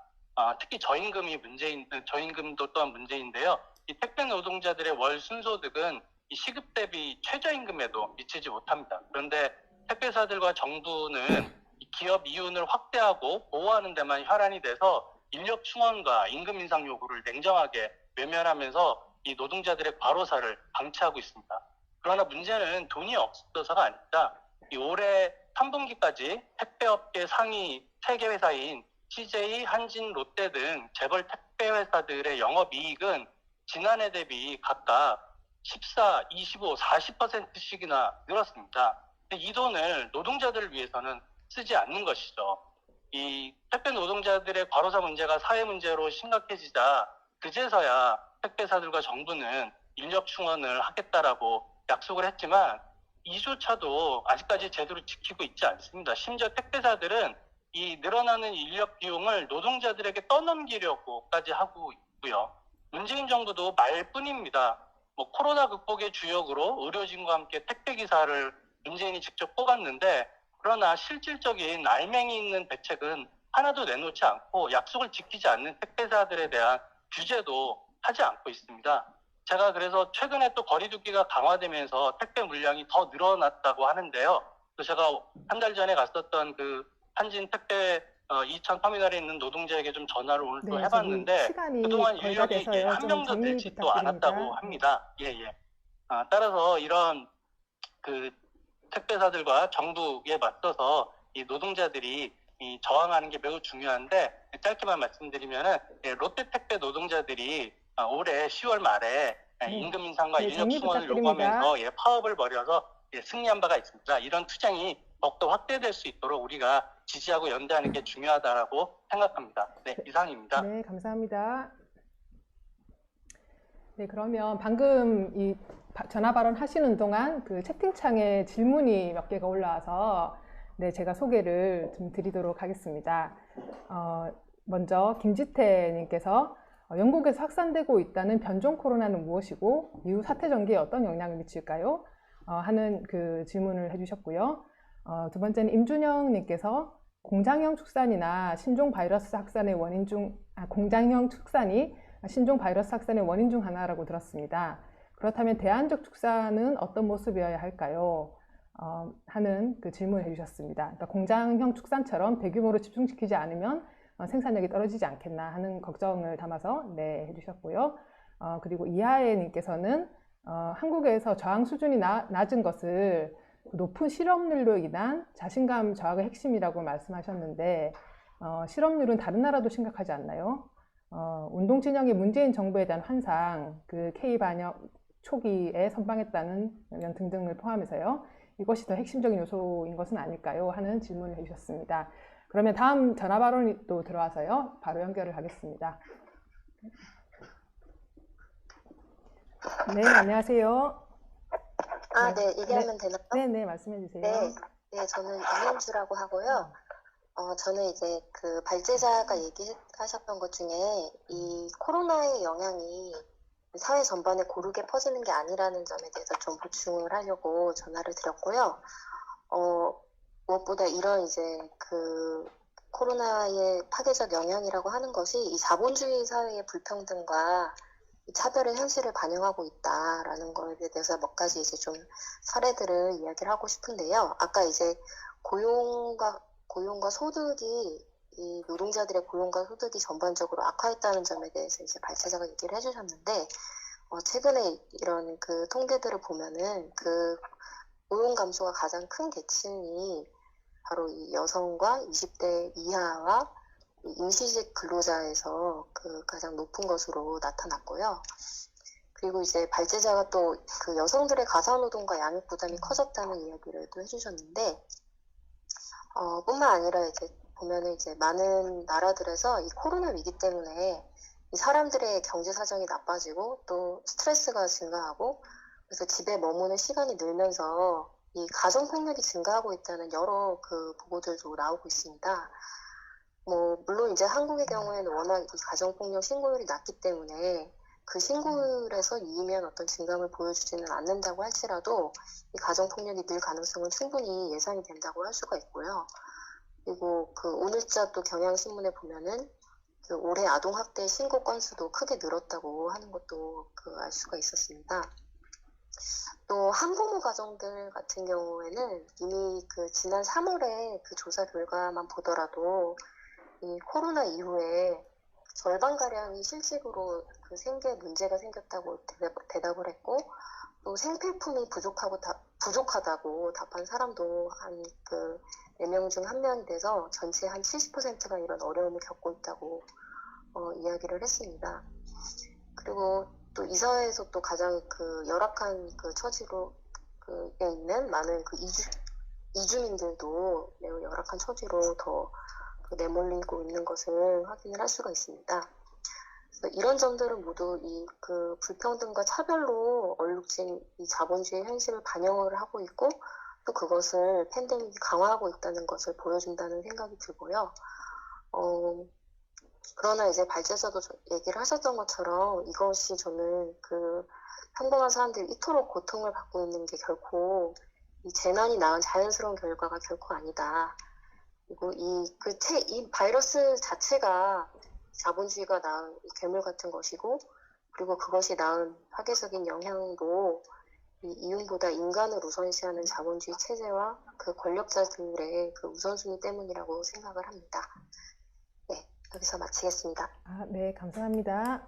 특히 저임금도 또한 문제인데요. 이 택배 노동자들의 월 순소득은 이 시급 대비 최저임금에도 미치지 못합니다. 그런데 택배사들과 정부는 이 기업 이윤을 확대하고 보호하는 데만 혈안이 돼서 인력 충원과 임금 인상 요구를 냉정하게 외면하면서 이 노동자들의 과로사를 방치하고 있습니다. 그러나 문제는 돈이 없어서가 아닙니다. 이 올해 3분기까지 택배업계 상위 3개 회사인 CJ, 한진, 롯데 등 재벌 택배 회사들의 영업이익은 지난해 대비 각각 14, 25, 40%씩이나 늘었습니다. 이 돈을 노동자들을 위해서는 쓰지 않는 것이죠. 이 택배 노동자들의 과로사 문제가 사회 문제로 심각해지자 그제서야 택배사들과 정부는 인력 충원을 하겠다라고 약속을 했지만 이조차도 아직까지 제대로 지키고 있지 않습니다. 심지어 택배사들은 이 늘어나는 인력 비용을 노동자들에게 떠넘기려고까지 하고 있고요. 문재인 정부도 말뿐입니다. 코로나 극복의 주역으로 의료진과 함께 택배기사를 문재인이 직접 뽑았는데 그러나 실질적인 알맹이 있는 대책은 하나도 내놓지 않고 약속을 지키지 않는 택배사들에 대한 규제도 하지 않고 있습니다. 제가 그래서 최근에 또 거리두기가 강화되면서 택배 물량이 더 늘어났다고 하는데요. 제가 한 달 전에 갔었던 한진 택배 이천 터미널에 있는 노동자에게 좀 전화를 오늘 또 해봤는데 그동안 인력이 한 명도 늘지도 않았다고 합니다. 따라서 이런 택배사들과 정부에 맞서서 이 노동자들이 저항하는 게 매우 중요한데 짧게만 말씀드리면은 롯데 택배 노동자들이 올해 10월 말에 임금 인상과 인력 충원을 요구하면서 파업을 벌여서 승리한 바가 있습니다. 이런 투쟁이 더욱더 확대될 수 있도록 우리가 지지하고 연대하는 게 중요하다라고 생각합니다. 네, 이상입니다. 네, 감사합니다. 네, 그러면 방금 이 전화 발언 하시는 동안 그 채팅창에 질문이 몇 개가 올라와서 네, 제가 소개를 좀 드리도록 하겠습니다. 먼저 김지태 님께서 영국에서 확산되고 있다는 변종 코로나는 무엇이고 이후 사태 전개에 어떤 영향을 미칠까요? 하는 그 질문을 해주셨고요. 두 번째는 임준영 님께서 공장형 축산이나 신종 바이러스 확산의 원인 중 공장형 축산이 신종 바이러스 확산의 원인 중 하나라고 들었습니다. 그렇다면 대안적 축산은 어떤 모습이어야 할까요? 하는 그 질문을 해주셨습니다. 그러니까 공장형 축산처럼 대규모로 집중시키지 않으면 생산력이 떨어지지 않겠나 하는 걱정을 담아서 네, 해주셨고요. 그리고 이하애님께서는 한국에서 저항 수준이 낮은 것을 높은 실업률로 인한 자신감 저하가 핵심이라고 말씀하셨는데 실업률은 다른 나라도 심각하지 않나요? 운동진영의 문재인 정부에 대한 환상, 그 K반역 초기에 선방했다는 면 등등을 포함해서요. 이것이 더 핵심적인 요소인 것은 아닐까요? 하는 질문을 해주셨습니다. 그러면 다음 전화 발언이 또 들어와서요. 바로 연결을 하겠습니다. 네, 안녕하세요. 네, 얘기하면 되나요? 네, 말씀해 주세요. 네, 저는 이현주라고 하고요. 저는 이제 그 발제자가 얘기하셨던 것 중에 이 코로나의 영향이 사회 전반에 고르게 퍼지는 게 아니라는 점에 대해서 좀 보충을 하려고 전화를 드렸고요. 무엇보다 이런 이제 그 코로나의 파괴적 영향이라고 하는 것이 이 자본주의 사회의 불평등과 이 차별의 현실을 반영하고 있다라는 거에 대해서 몇 가지 이제 좀 사례들을 이야기를 하고 싶은데요. 아까 이제 고용과 소득이 이 노동자들의 고용과 소득이 전반적으로 악화했다는 점에 대해서 이제 발제자가 얘기를 해주셨는데 최근에 이런 그 통계들을 보면은 그 고용 감소가 가장 큰 계층이 바로 이 여성과 20대 이하와 임시직 근로자에서 그 가장 높은 것으로 나타났고요. 그리고 이제 발제자가 또 그 여성들의 가사노동과 양육 부담이 커졌다는 이야기를 또 해주셨는데 뿐만 아니라 이제 보면은 이제 많은 나라들에서 이 코로나 위기 때문에 이 사람들의 경제 사정이 나빠지고 또 스트레스가 증가하고 그래서 집에 머무는 시간이 늘면서 이 가정 폭력이 증가하고 있다는 여러 그 보고들도 나오고 있습니다. 물론 이제 한국의 경우에는 워낙 이 가정 폭력 신고율이 낮기 때문에 그 신고율에서 이면 어떤 증감을 보여주지는 않는다고 할지라도 이 가정 폭력이 늘 가능성은 충분히 예상이 된다고 할 수가 있고요. 그리고 그 오늘자 또 경향신문에 보면은 그 올해 아동학대 신고 건수도 크게 늘었다고 하는 것도 그 알 수가 있었습니다. 또 한부모 가정들 같은 경우에는 이미 그 지난 3월에 그 조사 결과만 보더라도 이 코로나 이후에 절반가량이 실직으로 그 생계에 문제가 생겼다고 대답을 했고 또 생필품이 부족하다고 답한 사람도 한 그 4명 중 1명이 돼서 전체 한 70%가 이런 어려움을 겪고 있다고 이야기를 했습니다. 그리고 또 이 사회에서 또 가장 그 열악한 그 처지로 그에 있는 많은 그 이주민들도 매우 열악한 처지로 더 내몰리고 있는 것을 확인을 할 수가 있습니다. 그래서 이런 점들은 모두 이 그 불평등과 차별로 얼룩진 이 자본주의 현실을 반영을 하고 있고 또 그것을 팬데믹이 강화하고 있다는 것을 보여준다는 생각이 들고요. 그러나 이제 발제자도 얘기를 하셨던 것처럼 이것이 저는 그 평범한 사람들이 이토록 고통을 받고 있는 게 결코 이 재난이 낳은 자연스러운 결과가 결코 아니다. 그리고 이 바이러스 자체가 자본주의가 낳은 괴물 같은 것이고, 그리고 그것이 낳은 파괴적인 영향도 이 이윤보다 인간을 우선시하는 자본주의 체제와 그 권력자들의 그 우선순위 때문이라고 생각을 합니다. 네, 여기서 마치겠습니다. 네, 감사합니다.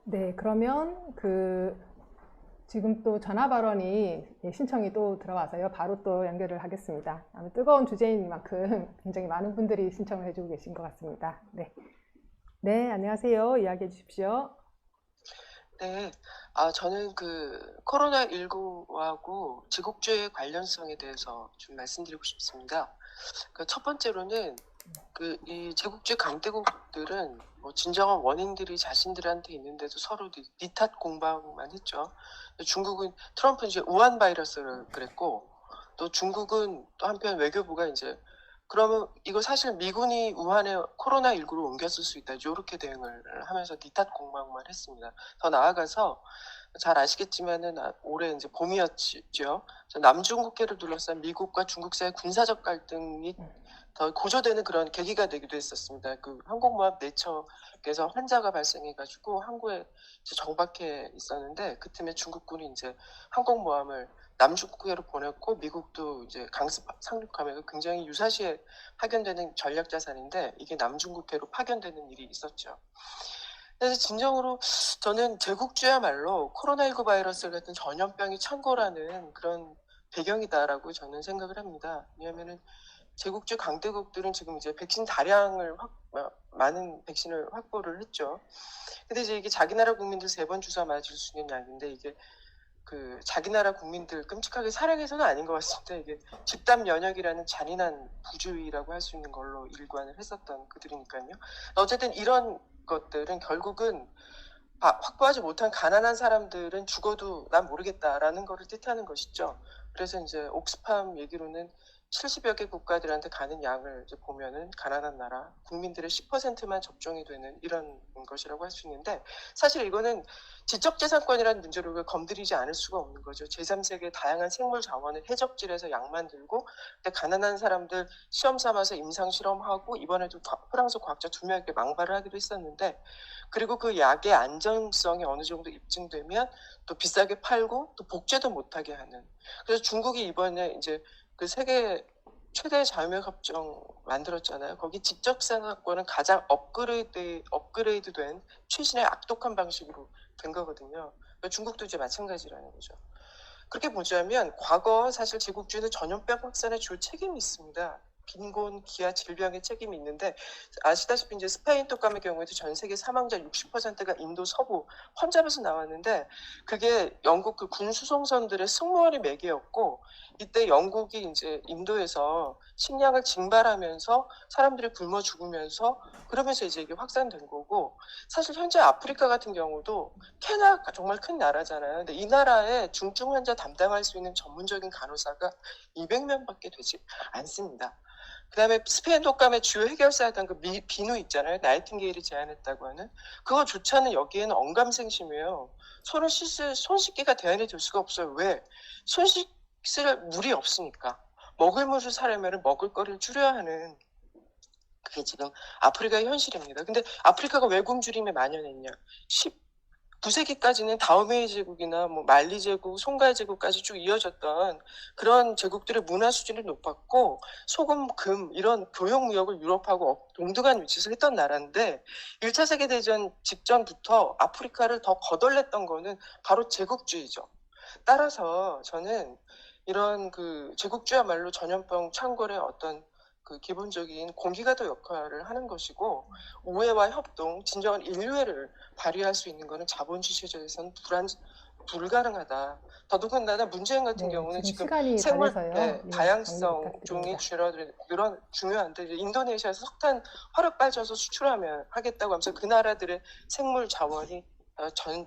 네, 그러면 지금 또 전화 발언이 신청이 또 들어와서요. 바로 또 연결을 하겠습니다. 뜨거운 주제인 만큼 굉장히 많은 분들이 신청을 해주고 계신 것 같습니다. 네, 안녕하세요. 이야기해 주십시오. 네. 저는 그 코로나19하고 제국주의 관련성에 대해서 좀 말씀드리고 싶습니다. 그 첫 번째로는 이 제국주의 강대국들은 뭐 진정한 원인들이 자신들한테 있는데도 서로 니 탓 공방만 했죠. 중국은 트럼프는 이제 우한 바이러스를 그랬고, 또 중국은 또 한편 외교부가 이제 그러면 이거 사실 미군이 우한에 코로나19로 옮겼을 수 있다, 이렇게 대응을 하면서 니 탓 공방만 했습니다. 더 나아가서 잘 아시겠지만은 올해 이제 봄이었죠. 남중국해를 둘러싼 미국과 중국 사이의 군사적 갈등이 더 고조되는 그런 계기가 되기도 했었습니다. 그 항공모함 내척에서 환자가 발생해가지고 항구에 이제 정박해 있었는데, 그 틈에 중국군이 이제 항공모함을 남중국해로 보냈고, 미국도 이제 강습 상륙함에 굉장히 유사시에 파견되는 전략 자산인데 이게 남중국해로 파견되는 일이 있었죠. 그래서 진정으로 저는 제국주야말로 코로나19 바이러스 같은 전염병이 창궐하는 그런 배경이다라고 저는 생각을 합니다. 왜냐하면은 제국주 강대국들은 지금 이제 백신 다량을 많은 백신을 확보를 했죠. 근데 이제 이게 자기 나라 국민들 3번 주사 맞을 수 있는 약인데, 이게 그 자기 나라 국민들 끔찍하게 사랑해서는 아닌 것 같습니다. 이게 집단 면역이라는 잔인한 부주의라고 할 수 있는 걸로 일관을 했었던 그들이니까요. 어쨌든 이런 것들은 결국은 확보하지 못한 가난한 사람들은 죽어도 난 모르겠다라는 거를 뜻하는 것이죠. 그래서 이제 옥스팜 얘기로는 70여 개 국가들한테 가는 양을 이제 보면은 가난한 나라 국민들의 10%만 접종이 되는 이런 것이라고 할 수 있는데, 사실 이거는 지적재산권이라는 문제를 건드리지 않을 수가 없는 거죠. 제3세계 다양한 생물 자원을 해적질해서 약 만들고, 근데 가난한 사람들 시험 삼아서 임상 실험하고, 이번에도 프랑스 과학자 2명에게 망발을 하기도 했었는데, 그리고 그 약의 안전성이 어느 정도 입증되면 또 비싸게 팔고 또 복제도 못하게 하는. 그래서 중국이 이번에 이제 그 세계 최대 자유무역 협정 만들었잖아요. 거기 지적재산권은 가장 업그레이드된 최신의 악독한 방식으로 된 거거든요. 그러니까 중국도 이제 마찬가지라는 거죠. 그렇게 보자면 과거 사실 제국주의는 전염병 확산에 줄 책임이 있습니다. 빈곤, 기아, 질병의 책임이 있는데, 아시다시피 이제 스페인 독감의 경우에도 전 세계 사망자 60%가 인도 서부 펀잡에서 나왔는데, 그게 영국 그 군 수송선들의 승무원이 매개였고, 이때 영국이 이제 인도에서 식량을 징발하면서 사람들이 굶어 죽으면서, 그러면서 이제 이게 확산된 거고, 사실 현재 아프리카 같은 경우도 케냐가 정말 큰 나라잖아요. 근데 이 나라에 중증 환자 담당할 수 있는 전문적인 간호사가 200명밖에 되지 않습니다. 그 다음에 스페인 독감의 주요 해결사였던 그 비누 있잖아요. 나이팅게일이 제안했다고 하는. 그거조차는 여기에는 언감생심이에요. 손 씻기가 대안이 될 수가 없어요. 왜? 손 씻을 물이 없으니까. 먹을 물을 사려면 먹을 거를 줄여야 하는, 그게 지금 아프리카의 현실입니다. 근데 아프리카가 왜 굶주림에 만연했냐? 19세기까지는 다우메이 제국이나 뭐 말리 제국, 송가이 제국까지 쭉 이어졌던 그런 제국들의 문화 수준이 높았고, 소금, 금 이런 교역 무역을 유럽하고 동등한 위치에서 했던 나라인데, 1차 세계대전 직전부터 아프리카를 더 거덜냈던 거는 바로 제국주의죠. 따라서 저는 이런 그 제국주야말로 전염병 창궐의 어떤 그 기본적인 공기가도 역할을 하는 것이고, 우애와 협동, 진정한 인류애를 발휘할 수 있는 것은 자본주의 체제에서는 불가능하다. 더더군다나 문재인 같은 네, 경우는 지금 지금 시간이 생물 다해서요. 예, 정리 다양성 종이 부탁드립니다. 줄어들 이런 중요한데, 인도네시아에서 석탄 화력 빠져서 수출하면 하겠다고 하면서 그 나라들의 생물 자원이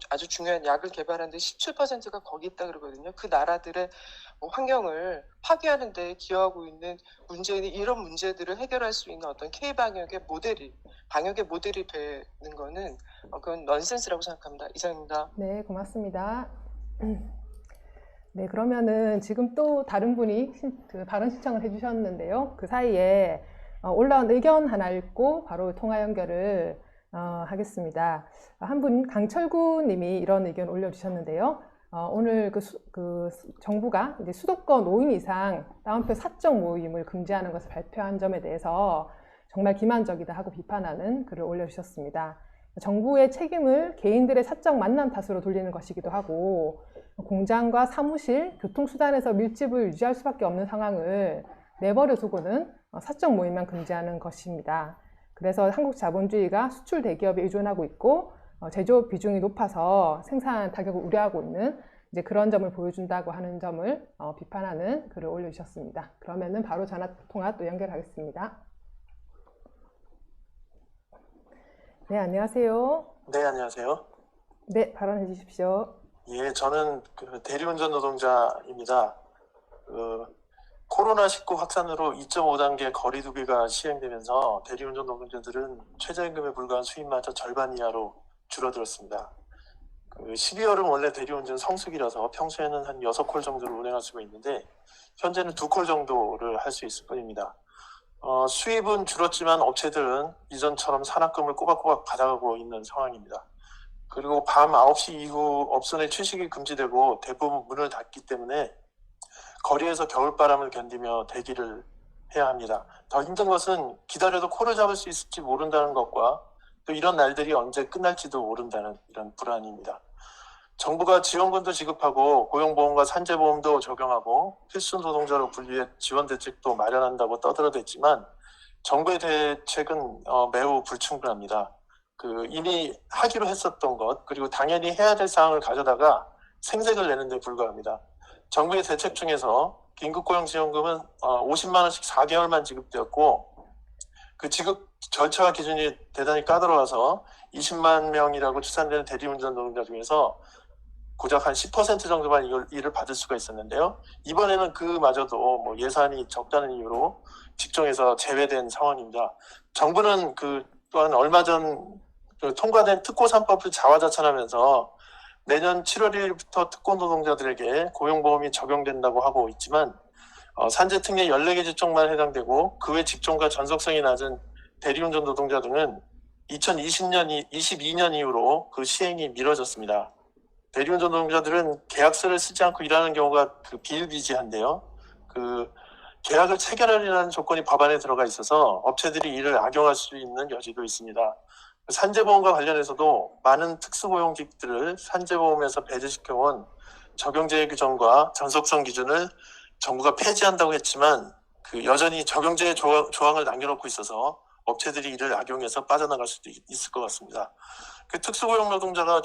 아주 중요한 약을 개발하는데 17%가 거기 있다 그러거든요. 그 나라들의 환경을 파괴하는 데 기여하고 있는 문재인이 이런 문제들을 해결할 수 있는 어떤 K방역의 모델이 되는 거는 그건 넌센스라고 생각합니다. 이상입니다. 네, 고맙습니다. 네, 그러면은 지금 또 다른 분이 발언 신청을 해주셨는데요. 그 사이에 올라온 의견 하나 읽고 바로 통화 연결을 하겠습니다. 한 분, 강철구 님이 이런 의견 올려주셨는데요. 오늘 정부가 이제 수도권 5인 이상 따옴표 사적 모임을 금지하는 것을 발표한 점에 대해서 정말 기만적이다 하고 비판하는 글을 올려주셨습니다. 정부의 책임을 개인들의 사적 만남 탓으로 돌리는 것이기도 하고, 공장과 사무실, 교통수단에서 밀집을 유지할 수밖에 없는 상황을 내버려 두고는 사적 모임만 금지하는 것입니다. 그래서 한국 자본주의가 수출 대기업에 의존하고 있고, 제조업 비중이 높아서 생산 타격을 우려하고 있는 이제 그런 점을 보여준다고 하는 점을 비판하는 글을 올려주셨습니다. 그러면은 바로 전화 통화 또 연결하겠습니다. 네, 안녕하세요. 네, 안녕하세요. 네, 발언해 주십시오. 예, 저는 그 대리운전 노동자입니다. 코로나19 확산으로 2.5단계 거리두기가 시행되면서 대리운전 노동자들은 최저임금에 불과한 수입마저 절반 이하로 줄어들었습니다. 12월은 원래 대리운전 성수기라서 평소에는 한 6콜 정도를 운행할 수가 있는데 현재는 2콜 정도를 할 수 있을 뿐입니다. 수입은 줄었지만 업체들은 이전처럼 산학금을 꼬박꼬박 받아가고 있는 상황입니다. 그리고 밤 9시 이후 업선의 취식이 금지되고 대부분 문을 닫기 때문에 거리에서 겨울바람을 견디며 대기를 해야 합니다. 더 힘든 것은 기다려도 코를 잡을 수 있을지 모른다는 것과 또 이런 날들이 언제 끝날지도 모른다는 이런 불안입니다. 정부가 지원금도 지급하고 고용보험과 산재보험도 적용하고 필수 노동자로 분류해 지원 대책도 마련한다고 떠들어댔지만 정부의 대책은 매우 불충분합니다. 이미 하기로 했었던 것 그리고 당연히 해야 될 사항을 가져다가 생색을 내는 데 불과합니다. 정부의 대책 중에서 긴급고용지원금은 50만 원씩 4개월만 지급되었고 그 지급 절차와 기준이 대단히 까다로워서 20만 명이라고 추산되는 대리운전 노동자 중에서 고작 한 10% 정도만 이를 받을 수가 있었는데요. 이번에는 그마저도 예산이 적다는 이유로 직종에서 제외된 상황입니다. 정부는 또한 얼마 전 통과된 특고 3법을 자화자찬하면서 내년 7월 1일부터 특고 노동자들에게 고용보험이 적용된다고 하고 있지만 산재특례 14개 직종만 해당되고 그 외 직종과 전속성이 낮은 대리운전 노동자 등은 22년 이후로 그 시행이 미뤄졌습니다. 대리운전 노동자들은 계약서를 쓰지 않고 일하는 경우가 비일비재한데요. 계약을 체결하려는 조건이 법안에 들어가 있어서 업체들이 이를 악용할 수 있는 여지도 있습니다. 산재보험과 관련해서도 많은 특수고용직들을 산재보험에서 배제시켜온 적용제의 규정과 전속성 기준을 정부가 폐지한다고 했지만 여전히 적용제의 조항을 남겨놓고 있어서 업체들이 이를 악용해서 빠져나갈 수도 있을 것 같습니다. 특수고용 노동자가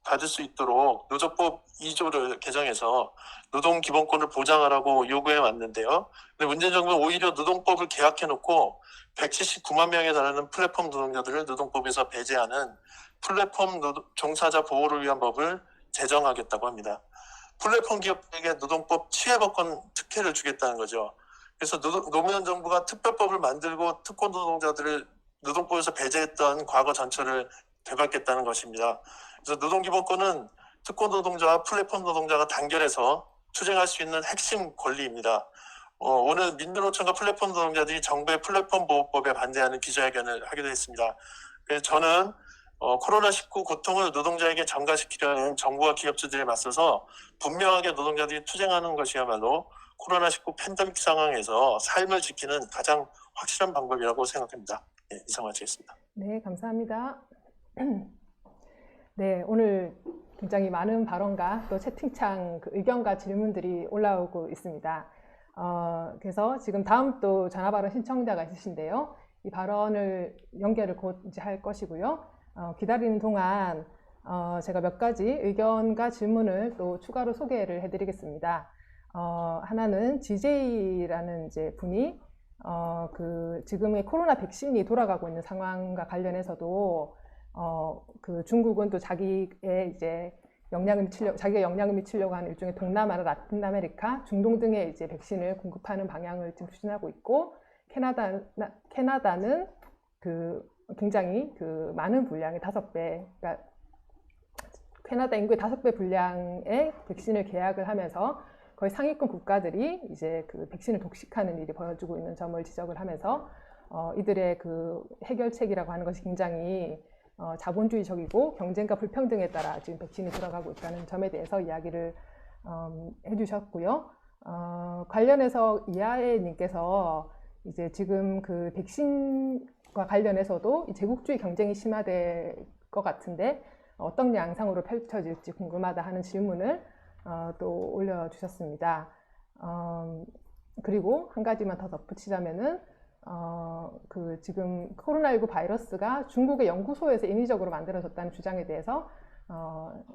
받을 수 있도록 노조법 2조를 개정해서 노동기본권을 보장하라고 요구해 왔는데요. 근데 문재인 정부는 오히려 노동법을 개혁해놓고 179만 명에 달하는 플랫폼 노동자들을 노동법에서 배제하는 플랫폼 종사자 보호를 위한 법을 제정하겠다고 합니다. 플랫폼 기업에게 노동법 취해법권 특혜를 주겠다는 거죠. 그래서 노무현 정부가 특별법을 만들고 특권 노동자들을 노동법에서 배제했던 과거 전철을 되밟겠다는 것입니다. 그래서 노동기본권은 특권 노동자와 플랫폼 노동자가 단결해서 투쟁할 수 있는 핵심 권리입니다. 오늘 민주노총과 플랫폼 노동자들이 정부의 플랫폼 보호법에 반대하는 기자회견을 하기도 했습니다. 그래서 저는 코로나19 고통을 노동자에게 전가시키려는 정부와 기업주들에 맞서서 분명하게 노동자들이 투쟁하는 것이야말로 코로나19 팬데믹 상황에서 삶을 지키는 가장 확실한 방법이라고 생각합니다. 네, 이상 마치겠습니다. 네, 감사합니다. 네, 오늘 굉장히 많은 발언과 또 채팅창 의견과 질문들이 올라오고 있습니다. 그래서 지금 다음 또 전화 발언 신청자가 있으신데요. 이 발언을 연결을 곧 이제 할 것이고요. 기다리는 동안 제가 몇 가지 의견과 질문을 또 추가로 소개를 해드리겠습니다. 하나는 GJ라는 이제 분이 지금의 코로나 백신이 돌아가고 있는 상황과 관련해서도 중국은 또 자기의 이제 자기가 영향을 미치려고 하는 일종의 동남아나 라틴 아메리카, 중동 등의 이제 백신을 공급하는 방향을 지금 추진하고 있고, 캐나다는 굉장히 많은 분량의 5배, 그러니까 캐나다 인구의 5배 분량의 백신을 계약을 하면서 거의 상위권 국가들이 이제 백신을 독식하는 일이 벌어지고 있는 점을 지적을 하면서 이들의 해결책이라고 하는 것이 굉장히 자본주의적이고 경쟁과 불평등에 따라 지금 백신이 들어가고 있다는 점에 대해서 이야기를 해주셨고요. 관련해서 이하예님께서 이제 지금 백신과 관련해서도 이 제국주의 경쟁이 심화될 것 같은데 어떤 양상으로 펼쳐질지 궁금하다 하는 질문을 또 올려주셨습니다. 그리고 한 가지만 더 덧붙이자면은 지금 코로나19 바이러스가 중국의 연구소에서 인위적으로 만들어졌다는 주장에 대해서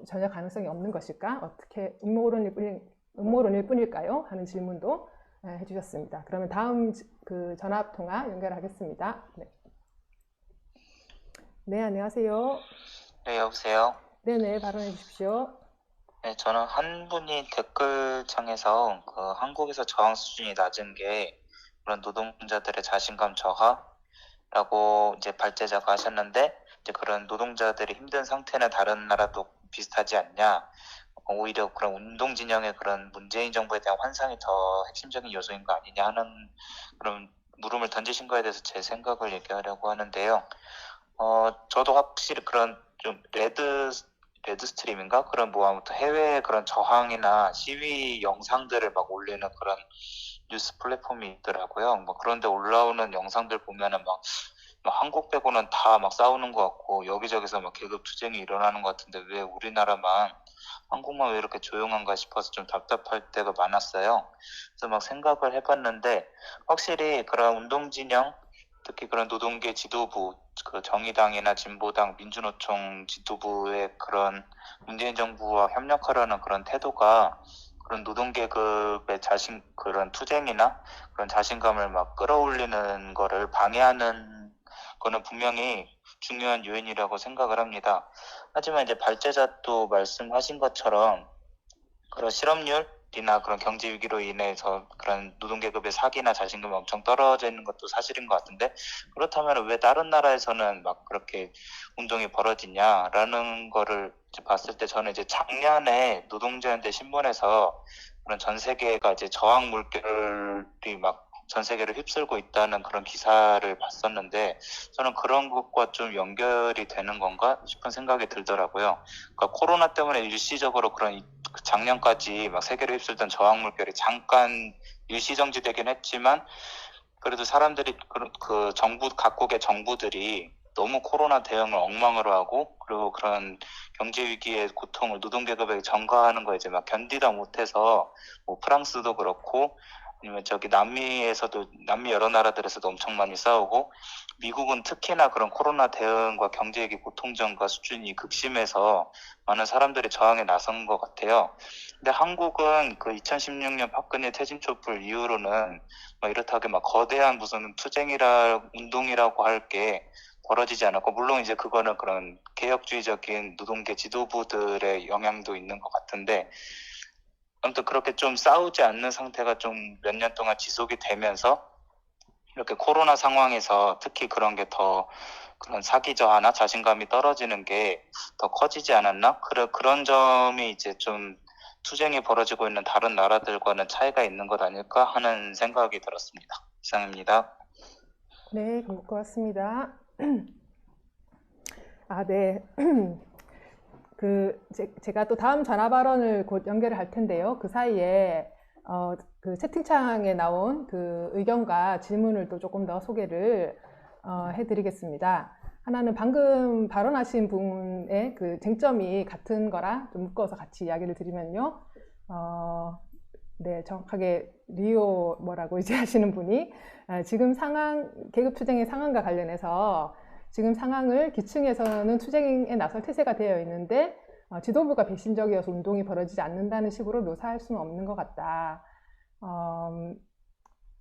전혀 가능성이 없는 것일까? 어떻게 음모론일 뿐일까요? 하는 질문도 해주셨습니다. 그러면 다음 전화 통화 연결하겠습니다. 네. 네, 안녕하세요. 네, 여보세요. 네네, 발언해 주십시오. 네, 저는 한 분이 댓글창에서 한국에서 저항 수준이 낮은 게 그런 노동자들의 자신감 저하라고 이제 발제자가 하셨는데, 이제 그런 노동자들이 힘든 상태는 다른 나라도 비슷하지 않냐. 오히려 그런 운동 진영의 그런 문재인 정부에 대한 환상이 더 핵심적인 요소인 거 아니냐 하는 그런 물음을 던지신 거에 대해서 제 생각을 얘기하려고 하는데요. 저도 확실히 그런 좀 레드 스트림인가? 그런 아무튼 해외 그런 저항이나 시위 영상들을 막 올리는 그런 뉴스 플랫폼이 있더라고요. 그런데 올라오는 영상들 보면은 막 한국 빼고는 다 막 싸우는 것 같고 여기저기서 막 계급 투쟁이 일어나는 것 같은데 왜 우리나라만 한국만 왜 이렇게 조용한가 싶어서 좀 답답할 때가 많았어요. 그래서 막 생각을 해봤는데 확실히 그런 운동 진영 특히 그런 노동계 지도부, 정의당이나 진보당, 민주노총 지도부의 그런 문재인 정부와 협력하려는 그런 태도가 그런 노동계급의 그런 투쟁이나 그런 자신감을 막 끌어올리는 거를 방해하는 거는 분명히 중요한 요인이라고 생각을 합니다. 하지만 이제 발제자도 말씀하신 것처럼 그런 실업률이나 그런 경제 위기로 인해서 그런 노동계급의 사기나 자신감이 엄청 떨어져 있는 것도 사실인 것 같은데 그렇다면 왜 다른 나라에서는 막 그렇게 운동이 벌어지냐라는 거를 이제 봤을 때 저는 이제 작년에 노동자연대 신문에서 그런 전 세계가 이제 저항 물결이 막 전 세계를 휩쓸고 있다는 그런 기사를 봤었는데 저는 그런 것과 좀 연결이 되는 건가 싶은 생각이 들더라고요. 그러니까 코로나 때문에 일시적으로 그런 작년까지 막 세계를 휩쓸던 저항 물결이 잠깐 일시정지되긴 했지만 그래도 사람들이 그 정부 각국의 정부들이 너무 코로나 대응을 엉망으로 하고 그리고 그런 경제 위기의 고통을 노동계급에게 전가하는 거 이제 막 견디다 못해서 프랑스도 그렇고 아니면 남미 여러 나라들에서도 엄청 많이 싸우고 미국은 특히나 그런 코로나 대응과 경제위기 고통전가 수준이 극심해서 많은 사람들이 저항에 나선 것 같아요. 근데 한국은 그 2016년 박근혜 퇴진 촛불 이후로는 이렇다게 막 거대한 무슨 운동이라고 할 게 벌어지지 않았고 물론 이제 그거는 그런 개혁주의적인 노동계 지도부들의 영향도 있는 것 같은데 아무튼 그렇게 좀 싸우지 않는 상태가 좀 몇 년 동안 지속이 되면서 이렇게 코로나 상황에서 특히 그런 게 더 그런 사기 저하나 자신감이 떨어지는 게 더 커지지 않았나? 그런 점이 이제 좀 투쟁이 벌어지고 있는 다른 나라들과는 차이가 있는 것 아닐까 하는 생각이 들었습니다. 이상입니다. 네, 고맙습니다. 네. 제가 또 다음 전화 발언을 곧 연결을 할 텐데요. 그 사이에 그 채팅창에 나온 그 의견과 질문을 또 조금 더 소개를 해드리겠습니다. 하나는 방금 발언하신 분의 그 쟁점이 같은 거라 좀 묶어서 같이 이야기를 드리면요. 네, 정확하게 리오 뭐라고 이제 하시는 분이 지금 계급 투쟁의 상황과 관련해서 지금 상황을 기층에서는 투쟁에 나설 태세가 되어 있는데 지도부가 배신적이어서 운동이 벌어지지 않는다는 식으로 묘사할 수는 없는 것 같다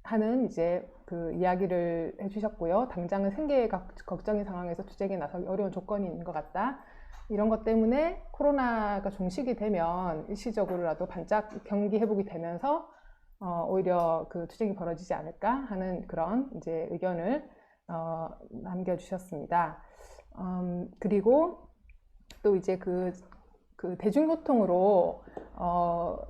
하는 이제 그 이야기를 해주셨고요. 당장은 생계의 걱정인 상황에서 투쟁에 나서기 어려운 조건이 있는 것 같다. 이런 것 때문에 코로나가 종식이 되면 일시적으로라도 반짝 경기 회복이 되면서 오히려 그 투쟁이 벌어지지 않을까 하는 그런 이제 의견을 남겨주셨습니다. 그리고 또 이제 그 대중교통으로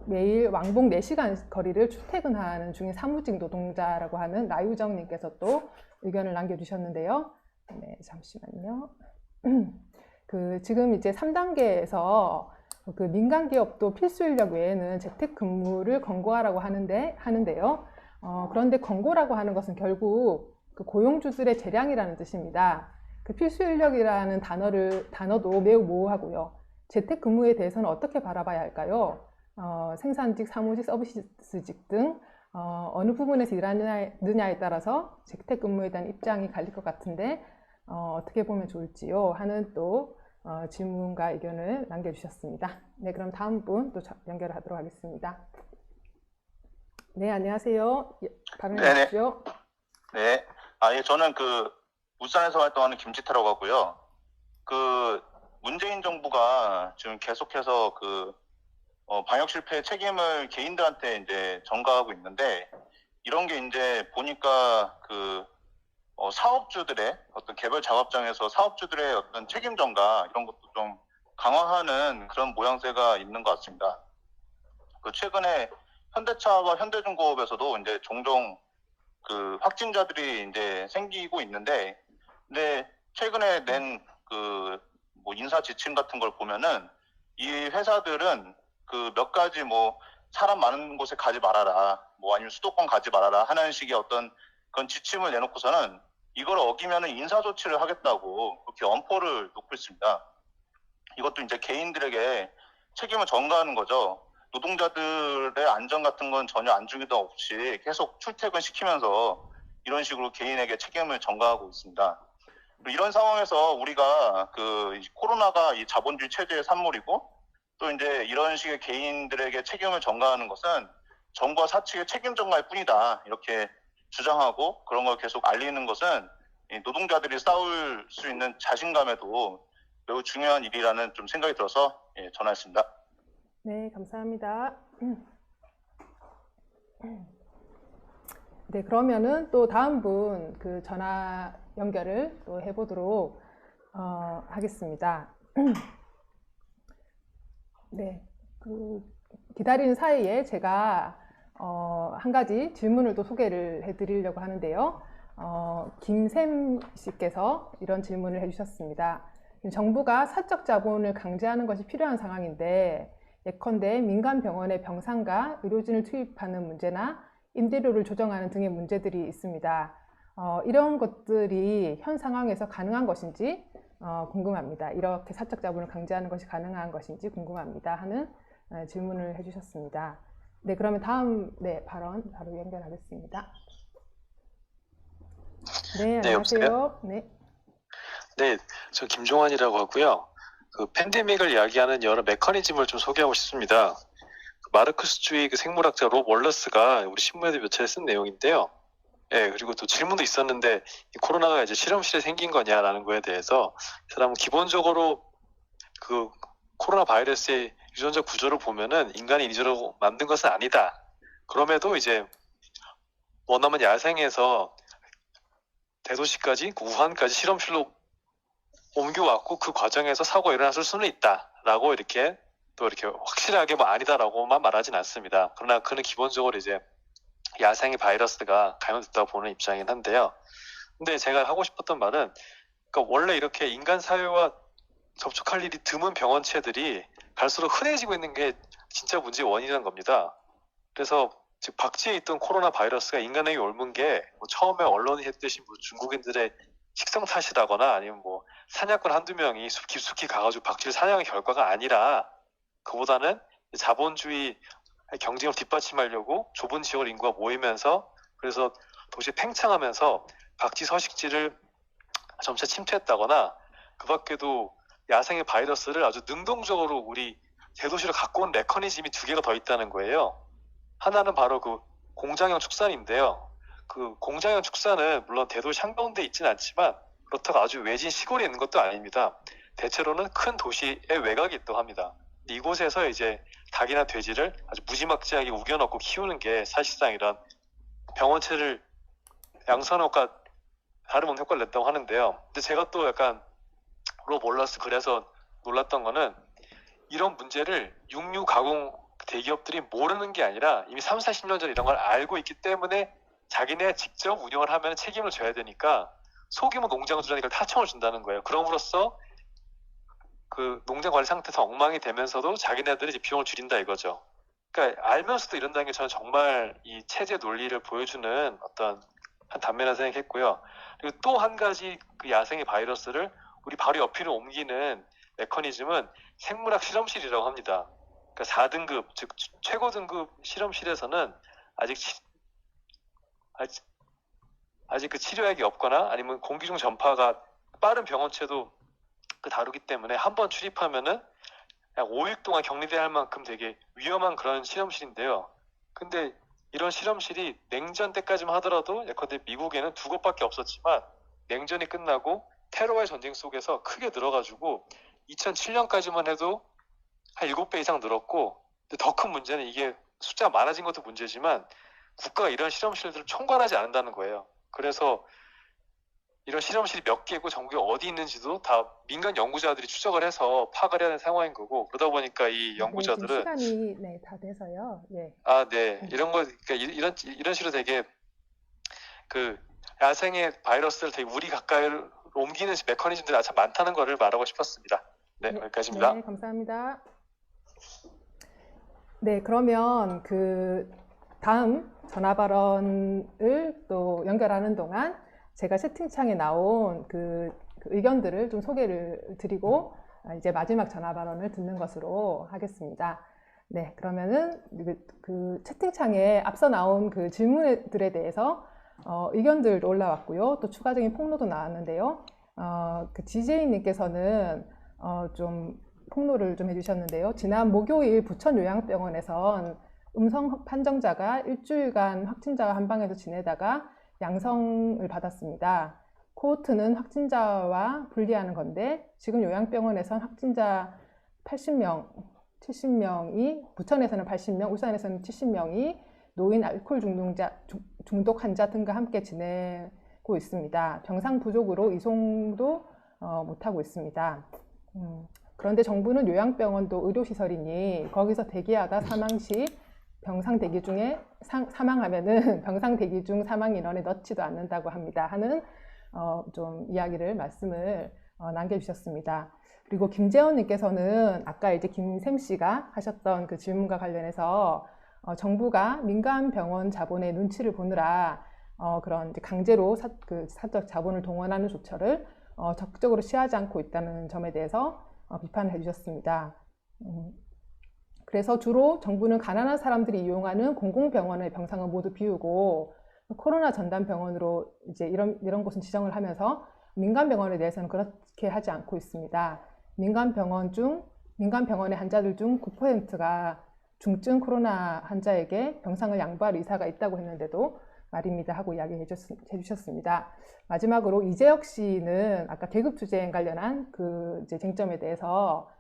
매일 왕복 4시간 거리를 출퇴근하는 중인 사무직 노동자라고 하는 나유정님께서 또 의견을 남겨주셨는데요. 네, 잠시만요. 지금 이제 3단계에서 그 민간 기업도 필수 인력 외에는 재택근무를 권고하라고 하는데요. 그런데 권고라고 하는 것은 결국 그 고용주들의 재량이라는 뜻입니다. 그 필수 인력이라는 단어도 매우 모호하고요. 재택근무에 대해서는 어떻게 바라봐야 할까요? 생산직, 사무직, 서비스직 등 어느 부분에서 일하느냐에 따라서 재택근무에 대한 입장이 갈릴 것 같은데 어떻게 보면 좋을지요 하는 또 질문과 의견을 남겨주셨습니다. 네, 그럼 다음 분 또 연결하도록 하겠습니다. 네, 안녕하세요. 발언해 네네. 주십시오. 네. 예, 저는 울산에서 활동하는 김지태라고 하고요. 문재인 정부가 지금 계속해서 방역 실패 책임을 개인들한테 이제 전가하고 있는데, 이런 게 이제 보니까 사업주들의 어떤 개별 작업장에서 사업주들의 어떤 책임 전가 이런 것도 좀 강화하는 그런 모양새가 있는 것 같습니다. 최근에 현대차와 현대중공업에서도 이제 종종 확진자들이 이제 생기고 있는데, 근데 최근에 낸 인사 지침 같은 걸 보면은 이 회사들은 몇 가지 사람 많은 곳에 가지 말아라, 아니면 수도권 가지 말아라 하는 식의 어떤 그런 지침을 내놓고서는 이걸 어기면은 인사 조치를 하겠다고 그렇게 엄포를 놓고 있습니다. 이것도 이제 개인들에게 책임을 전가하는 거죠. 노동자들의 안전 같은 건 전혀 안중에도 없이 계속 출퇴근 시키면서 이런 식으로 개인에게 책임을 전가하고 있습니다. 이런 상황에서 우리가 코로나가 이 자본주의 체제의 산물이고, 또 이제 이런 식의 개인들에게 책임을 전가하는 것은 정부와 사측의 책임 전가일 뿐이다, 이렇게 주장하고 그런 걸 계속 알리는 것은 이 노동자들이 쌓을 수 있는 자신감에도 매우 중요한 일이라는 좀 생각이 들어서 전화했습니다. 네, 감사합니다. 네, 그러면은 또 다음 분 전화 연결을 또 해보도록 하겠습니다. 네, 기다리는 사이에 제가 한 가지 질문을 또 소개를 해드리려고 하는데요. 김샘 씨께서 이런 질문을 해주셨습니다. 정부가 사적 자본을 강제하는 것이 필요한 상황인데, 예컨대 민간 병원의 병상과 의료진을 투입하는 문제나 임대료를 조정하는 등의 문제들이 있습니다. 이런 것들이 현 상황에서 가능한 것인지 궁금합니다. 이렇게 사적 자본을 강제하는 것이 가능한 것인지 궁금합니다 하는 질문을 해주셨습니다. 네, 그러면 다음 발언 바로 연결하겠습니다. 네, 안녕하세요. 네. 네, 저 김종환이라고 하고요. 팬데믹을 이야기하는 여러 메커니즘을 좀 소개하고 싶습니다. 마르크스주의 생물학자 롭 월러스가 우리 신문에도 몇 차례 쓴 내용인데요. 예, 그리고 또 질문도 있었는데, 이 코로나가 이제 실험실에 생긴 거냐라는 거에 대해서 이 사람은 기본적으로 코로나 바이러스의 유전자 구조를 보면은 인간이 인위적으로 만든 것은 아니다. 그럼에도 이제 원어민 야생에서 대도시까지 우한까지 실험실로 옮겨왔고 그 과정에서 사고가 일어났을 수는 있다라고 이렇게 확실하게 아니다라고만 말하진 않습니다. 그러나 그는 기본적으로 이제 야생의 바이러스가 감염됐다고 보는 입장이긴 한데요. 근데 제가 하고 싶었던 말은, 그러니까 원래 이렇게 인간 사회와 접촉할 일이 드문 병원체들이 갈수록 흔해지고 있는 게 진짜 문제의 원인이라는 겁니다. 그래서 즉 박쥐에 있던 코로나 바이러스가 인간에게 옮은 게 처음에 언론이 했듯이 중국인들의 식성 탓이라거나 아니면 사냥꾼 한두 명이 깊숙이 가가지고 박쥐를 사냥한 결과가 아니라, 그보다는 자본주의 경쟁을 뒷받침하려고 좁은 지역을 인구가 모이면서, 그래서 도시에 팽창하면서 박쥐 서식지를 점차 침투했다거나, 그 밖에도 야생의 바이러스를 아주 능동적으로 우리 대도시로 갖고 온 메커니즘이 두 개가 더 있다는 거예요. 하나는 바로 공장형 축산인데요. 공장형 축산은 물론 대도시 한가운데 있지는 않지만 그렇다고 아주 외진 시골에 있는 것도 아닙니다. 대체로는 큰 도시의 외곽에 있다고 합니다. 이곳에서 이제 닭이나 돼지를 아주 무지막지하게 우겨넣고 키우는 게 사실상 이런 병원체를 양산효과, 다름없는 효과를 냈다고 하는데요. 근데 제가 또 약간 롭 월러스 그래서 놀랐던 거는, 이런 문제를 육류 가공 대기업들이 모르는 게 아니라 이미 3, 40년 전 이런 걸 알고 있기 때문에 자기네 직접 운영을 하면 책임을 져야 되니까 소규모 농장을 주라니까 하청을 준다는 거예요. 그럼으로써 농장 관리 상태에서 엉망이 되면서도 자기네들이 이제 비용을 줄인다 이거죠. 그러니까 알면서도 이런다는 게 저는 정말 이 체제 논리를 보여주는 어떤 한 단면이라고 생각했고요. 그리고 또 한 가지 야생의 바이러스를 우리 바로 옆으로 옮기는 메커니즘은 생물학 실험실이라고 합니다. 그러니까 4등급, 즉 최고 등급 실험실에서는 아직 아직 그 치료약이 없거나 아니면 공기 중 전파가 빠른 병원체도 그 다루기 때문에 한번 출입하면은 약 5일 동안 격리돼야 할 만큼 되게 위험한 그런 실험실인데요. 근데 이런 실험실이 냉전 때까지만 하더라도 예컨대 미국에는 2곳밖에 없었지만 냉전이 끝나고 테러와의 전쟁 속에서 크게 늘어가지고 2007년까지만 해도 한 7배 이상 늘었고, 더 큰 문제는 이게 숫자가 많아진 것도 문제지만 국가가 이런 실험실들을 총괄하지 않는다는 거예요. 그래서 이런 실험실이 몇 개고 전국에 어디 있는지도 다 민간 연구자들이 추적을 해서 파악을 해야 하는 상황인 거고, 그러다 보니까 이 네, 지금 연구자들은 시간이 다 돼서요. 예. 네, 이런 거, 그러니까 이런 식으로 되게 그 야생의 바이러스를 되게 우리 가까이로 옮기는 메커니즘들이 참 많다는 거를 말하고 싶었습니다. 네, 여기까지입니다. 네, 감사합니다. 네, 그러면 그 다음 전화 발언을 또 연결하는 동안 제가 채팅창에 나온 그 의견들을 좀 소개를 드리고 이제 마지막 전화 발언을 듣는 것으로 하겠습니다. 네, 그러면은 그 채팅창에 앞서 나온 그 질문들에 대해서 의견들 올라왔고요. 또 추가적인 폭로도 나왔는데요. 그 GJ님께서는 좀 폭로를 좀 해주셨는데요. 지난 목요일 부천 요양병원에선 음성 판정자가 일주일간 확진자와 한 방에서 지내다가 양성을 받았습니다. 코호트는 확진자와 분리하는 건데 지금 요양병원에선 확진자 80명, 70명이 부천에서는 80명, 울산에서는 70명이 노인 알코올 중독 환자 등과 함께 지내고 있습니다. 병상 부족으로 이송도 못하고 있습니다. 그런데 정부는 요양병원도 의료시설이니 거기서 대기하다 사망 시 병상 대기 중에 사망하면은 병상 대기 중 사망 인원에 넣지도 않는다고 합니다. 하는 좀 말씀을 남겨주셨습니다. 그리고 김재원님께서는 아까 이제 김샘 씨가 하셨던 그 질문과 관련해서 정부가 민간 병원 자본의 눈치를 보느라 그런 이제 강제로 사적 자본을 동원하는 조처를 적극적으로 취하지 않고 있다는 점에 대해서 비판을 해주셨습니다. 그래서 주로 정부는 가난한 사람들이 이용하는 공공병원의 병상을 모두 비우고 코로나 전담 병원으로 이제 이런 곳은 지정을 하면서 민간 병원에 대해서는 그렇게 하지 않고 있습니다. 민간 병원의 환자들 중 9%가 중증 코로나 환자에게 병상을 양보할 의사가 있다고 했는데도 말입니다 하고 이야기해 주셨습니다. 마지막으로 이재혁 씨는 아까 계급투쟁 관련한 그 이제 쟁점에 대해서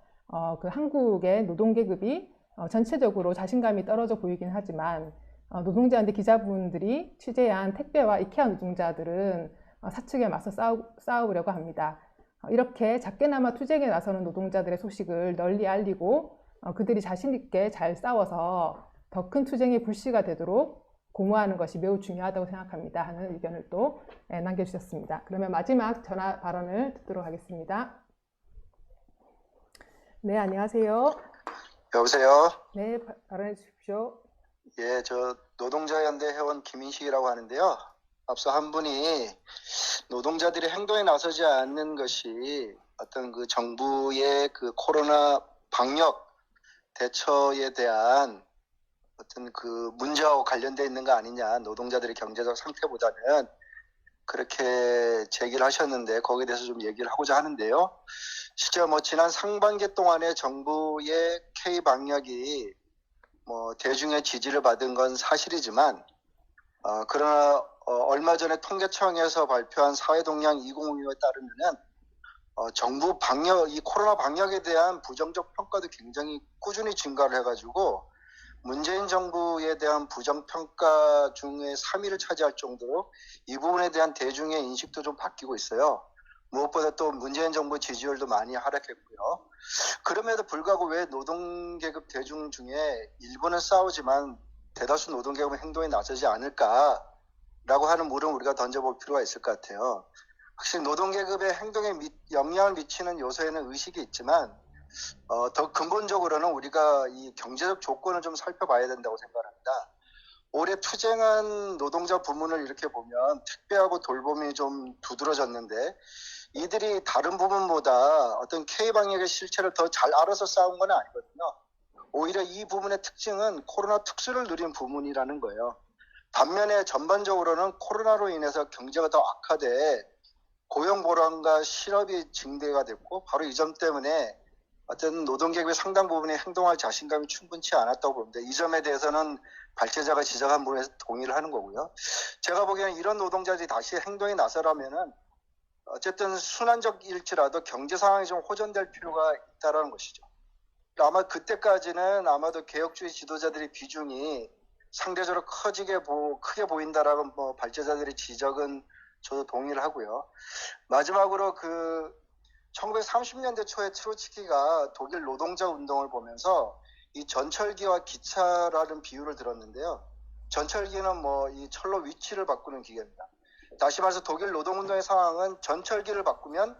그 한국의 노동계급이 전체적으로 자신감이 떨어져 보이긴 하지만 노동자한테 기자분들이 취재한 택배와 이케아 노동자들은 사측에 맞서 싸우려고 합니다. 이렇게 작게나마 투쟁에 나서는 노동자들의 소식을 널리 알리고 그들이 자신 있게 잘 싸워서 더 큰 투쟁의 불씨가 되도록 고무하는 것이 매우 중요하다고 생각합니다 하는 의견을 또 남겨주셨습니다. 그러면 마지막 전화 발언을 듣도록 하겠습니다. 네, 안녕하세요. 여보세요? 네, 발언해 주십시오. 예, 저 노동자연대 회원 김인식이라고 하는데요. 앞서 한 분이 노동자들이 행동에 나서지 않는 것이 어떤 그 정부의 그 코로나 방역 대처에 대한 어떤 그 문제와 관련되어 있는 거 아니냐, 노동자들의 경제적 상태보다는 그렇게 제기를 하셨는데 거기에 대해서 좀 얘기를 하고자 하는데요. 실제 뭐 지난 상반기 동안에 정부의 K 방역이 뭐 대중의 지지를 받은 건 사실이지만 그러나 얼마 전에 통계청에서 발표한 사회동향 2025에 따르면은 정부 방역, 이 코로나 방역에 대한 부정적 평가도 굉장히 꾸준히 증가를 해가지고 문재인 정부에 대한 부정평가 중에 3위를 차지할 정도로 이 부분에 대한 대중의 인식도 좀 바뀌고 있어요. 무엇보다 또 문재인 정부 지지율도 많이 하락했고요. 그럼에도 불구하고 왜 노동계급 대중 중에 일부는 싸우지만 대다수 노동계급은 행동에 나서지 않을까라고 하는 물음을 우리가 던져볼 필요가 있을 것 같아요. 확실히 노동계급의 행동에 영향을 미치는 요소에는 의식이 있지만 더 근본적으로는 우리가 이 경제적 조건을 좀 살펴봐야 된다고 생각합니다. 올해 투쟁한 노동자 부문을 이렇게 보면 택배하고 돌봄이 좀 두드러졌는데 이들이 다른 부분보다 어떤 K방역의 실체를 더 잘 알아서 싸운 건 아니거든요. 오히려 이 부분의 특징은 코로나 특수를 누린 부문이라는 거예요. 반면에 전반적으로는 코로나로 인해서 경제가 더 악화돼 고용 불안과 실업이 증대가 됐고 바로 이 점 때문에 어떤 노동계급의 상당 부분이 행동할 자신감이 충분치 않았다고 봅니다. 이 점에 대해서는 발제자가 지적한 부분에서 동의를 하는 거고요. 제가 보기에는 이런 노동자들이 다시 행동에 나서려면은 어쨌든 순환적일지라도 경제 상황이 좀 호전될 필요가 있다라는 것이죠. 아마 그때까지는 아마도 개혁주의 지도자들의 비중이 상대적으로 크게 보인다라는 뭐 발제자들의 지적은 저도 동의를 하고요. 마지막으로 1930년대 초에 트로츠키가 독일 노동자 운동을 보면서 이 전철기와 기차라는 비유를 들었는데요. 전철기는 뭐 이 철로 위치를 바꾸는 기계입니다. 다시 말해서 독일 노동운동의 상황은 전철기를 바꾸면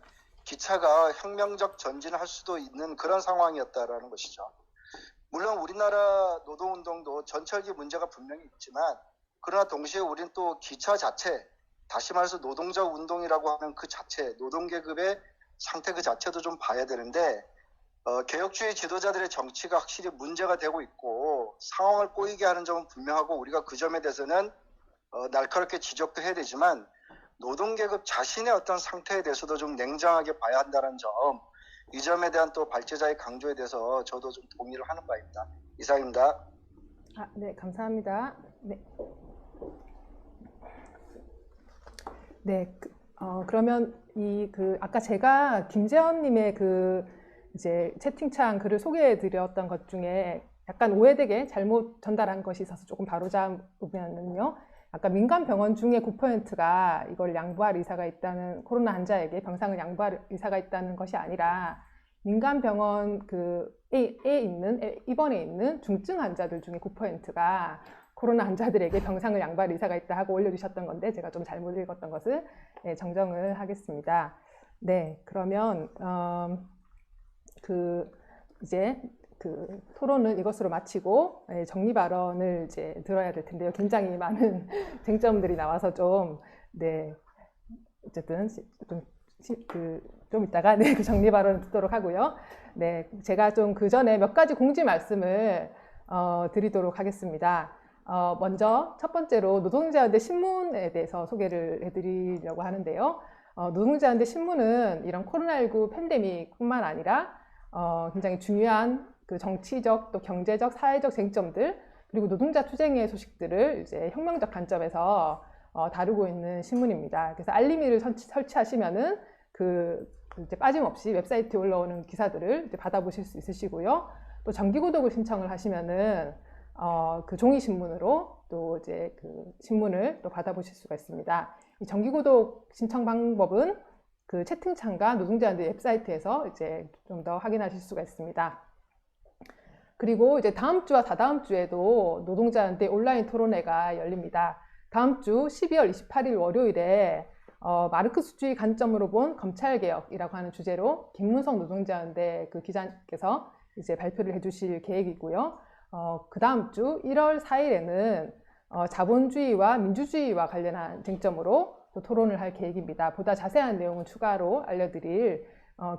기차가 혁명적 전진을 할 수도 있는 그런 상황이었다라는 것이죠. 물론 우리나라 노동운동도 전철기 문제가 분명히 있지만 그러나 동시에 우리는 또 기차 자체, 다시 말해서 노동자 운동이라고 하는 그 자체, 노동계급의 상태 그 자체도 좀 봐야 되는데 개혁주의 지도자들의 정치가 확실히 문제가 되고 있고 상황을 꼬이게 하는 점은 분명하고 우리가 그 점에 대해서는 날카롭게 지적도 해야 되지만 노동계급 자신의 어떤 상태에 대해서도 좀 냉정하게 봐야 한다는 점, 이 점에 대한 또 발제자의 강조에 대해서 저도 좀 동의를 하는 바입니다. 이상입니다. 네, 감사합니다. 네. 네, 그러면 아까 제가 김재원님의 이제 채팅창 글을 소개해 드렸던 것 중에 약간 오해되게 잘못 전달한 것이 있어서 조금 바로잡으면요. 아까 민간 병원 중에 9%가 이걸 양보할 의사가 있다는, 코로나 환자에게 병상을 양보할 의사가 있다는 것이 아니라 민간 병원 입원해 있는 중증 환자들 중에 9%가 코로나 환자들에게 병상을 양보할 의사가 있다 하고 올려주셨던 건데 제가 좀 잘못 읽었던 것을 정정을 하겠습니다. 네, 그러면 이제 토론을 이것으로 마치고 정리 발언을 이제 들어야 될 텐데요. 굉장히 많은 쟁점들이 나와서 어쨌든 좀 이따가 그 정리 발언을 듣도록 하고요. 네, 제가 좀 그 전에 몇 가지 공지 말씀을 드리도록 하겠습니다. 먼저 첫 번째로 노동자연대 신문에 대해서 소개를 해드리려고 하는데요. 노동자연대 신문은 이런 코로나19 팬데믹뿐만 아니라 굉장히 중요한 정치적 또 경제적 사회적 쟁점들 그리고 노동자 투쟁의 소식들을 이제 혁명적 관점에서 다루고 있는 신문입니다. 그래서 알림이를 설치하시면은 이제 빠짐없이 웹사이트에 올라오는 기사들을 이제 받아보실 수 있으시고요. 또 정기구독을 신청을 하시면은 종이 신문으로 또 이제 신문을 또 받아보실 수가 있습니다. 이 정기구독 신청 방법은 채팅창과 노동자연대 웹사이트에서 이제 좀 더 확인하실 수가 있습니다. 그리고 이제 다음 주와 다다음 주에도 노동자연대 온라인 토론회가 열립니다. 다음 주 12월 28일 월요일에 마르크스주의 관점으로 본 검찰개혁이라고 하는 주제로 김문성 노동자연대 기자께서 이제 발표를 해주실 계획이고요. 그 다음 주 1월 4일에는 자본주의와 민주주의와 관련한 쟁점으로 또 토론을 할 계획입니다. 보다 자세한 내용은 추가로 알려드릴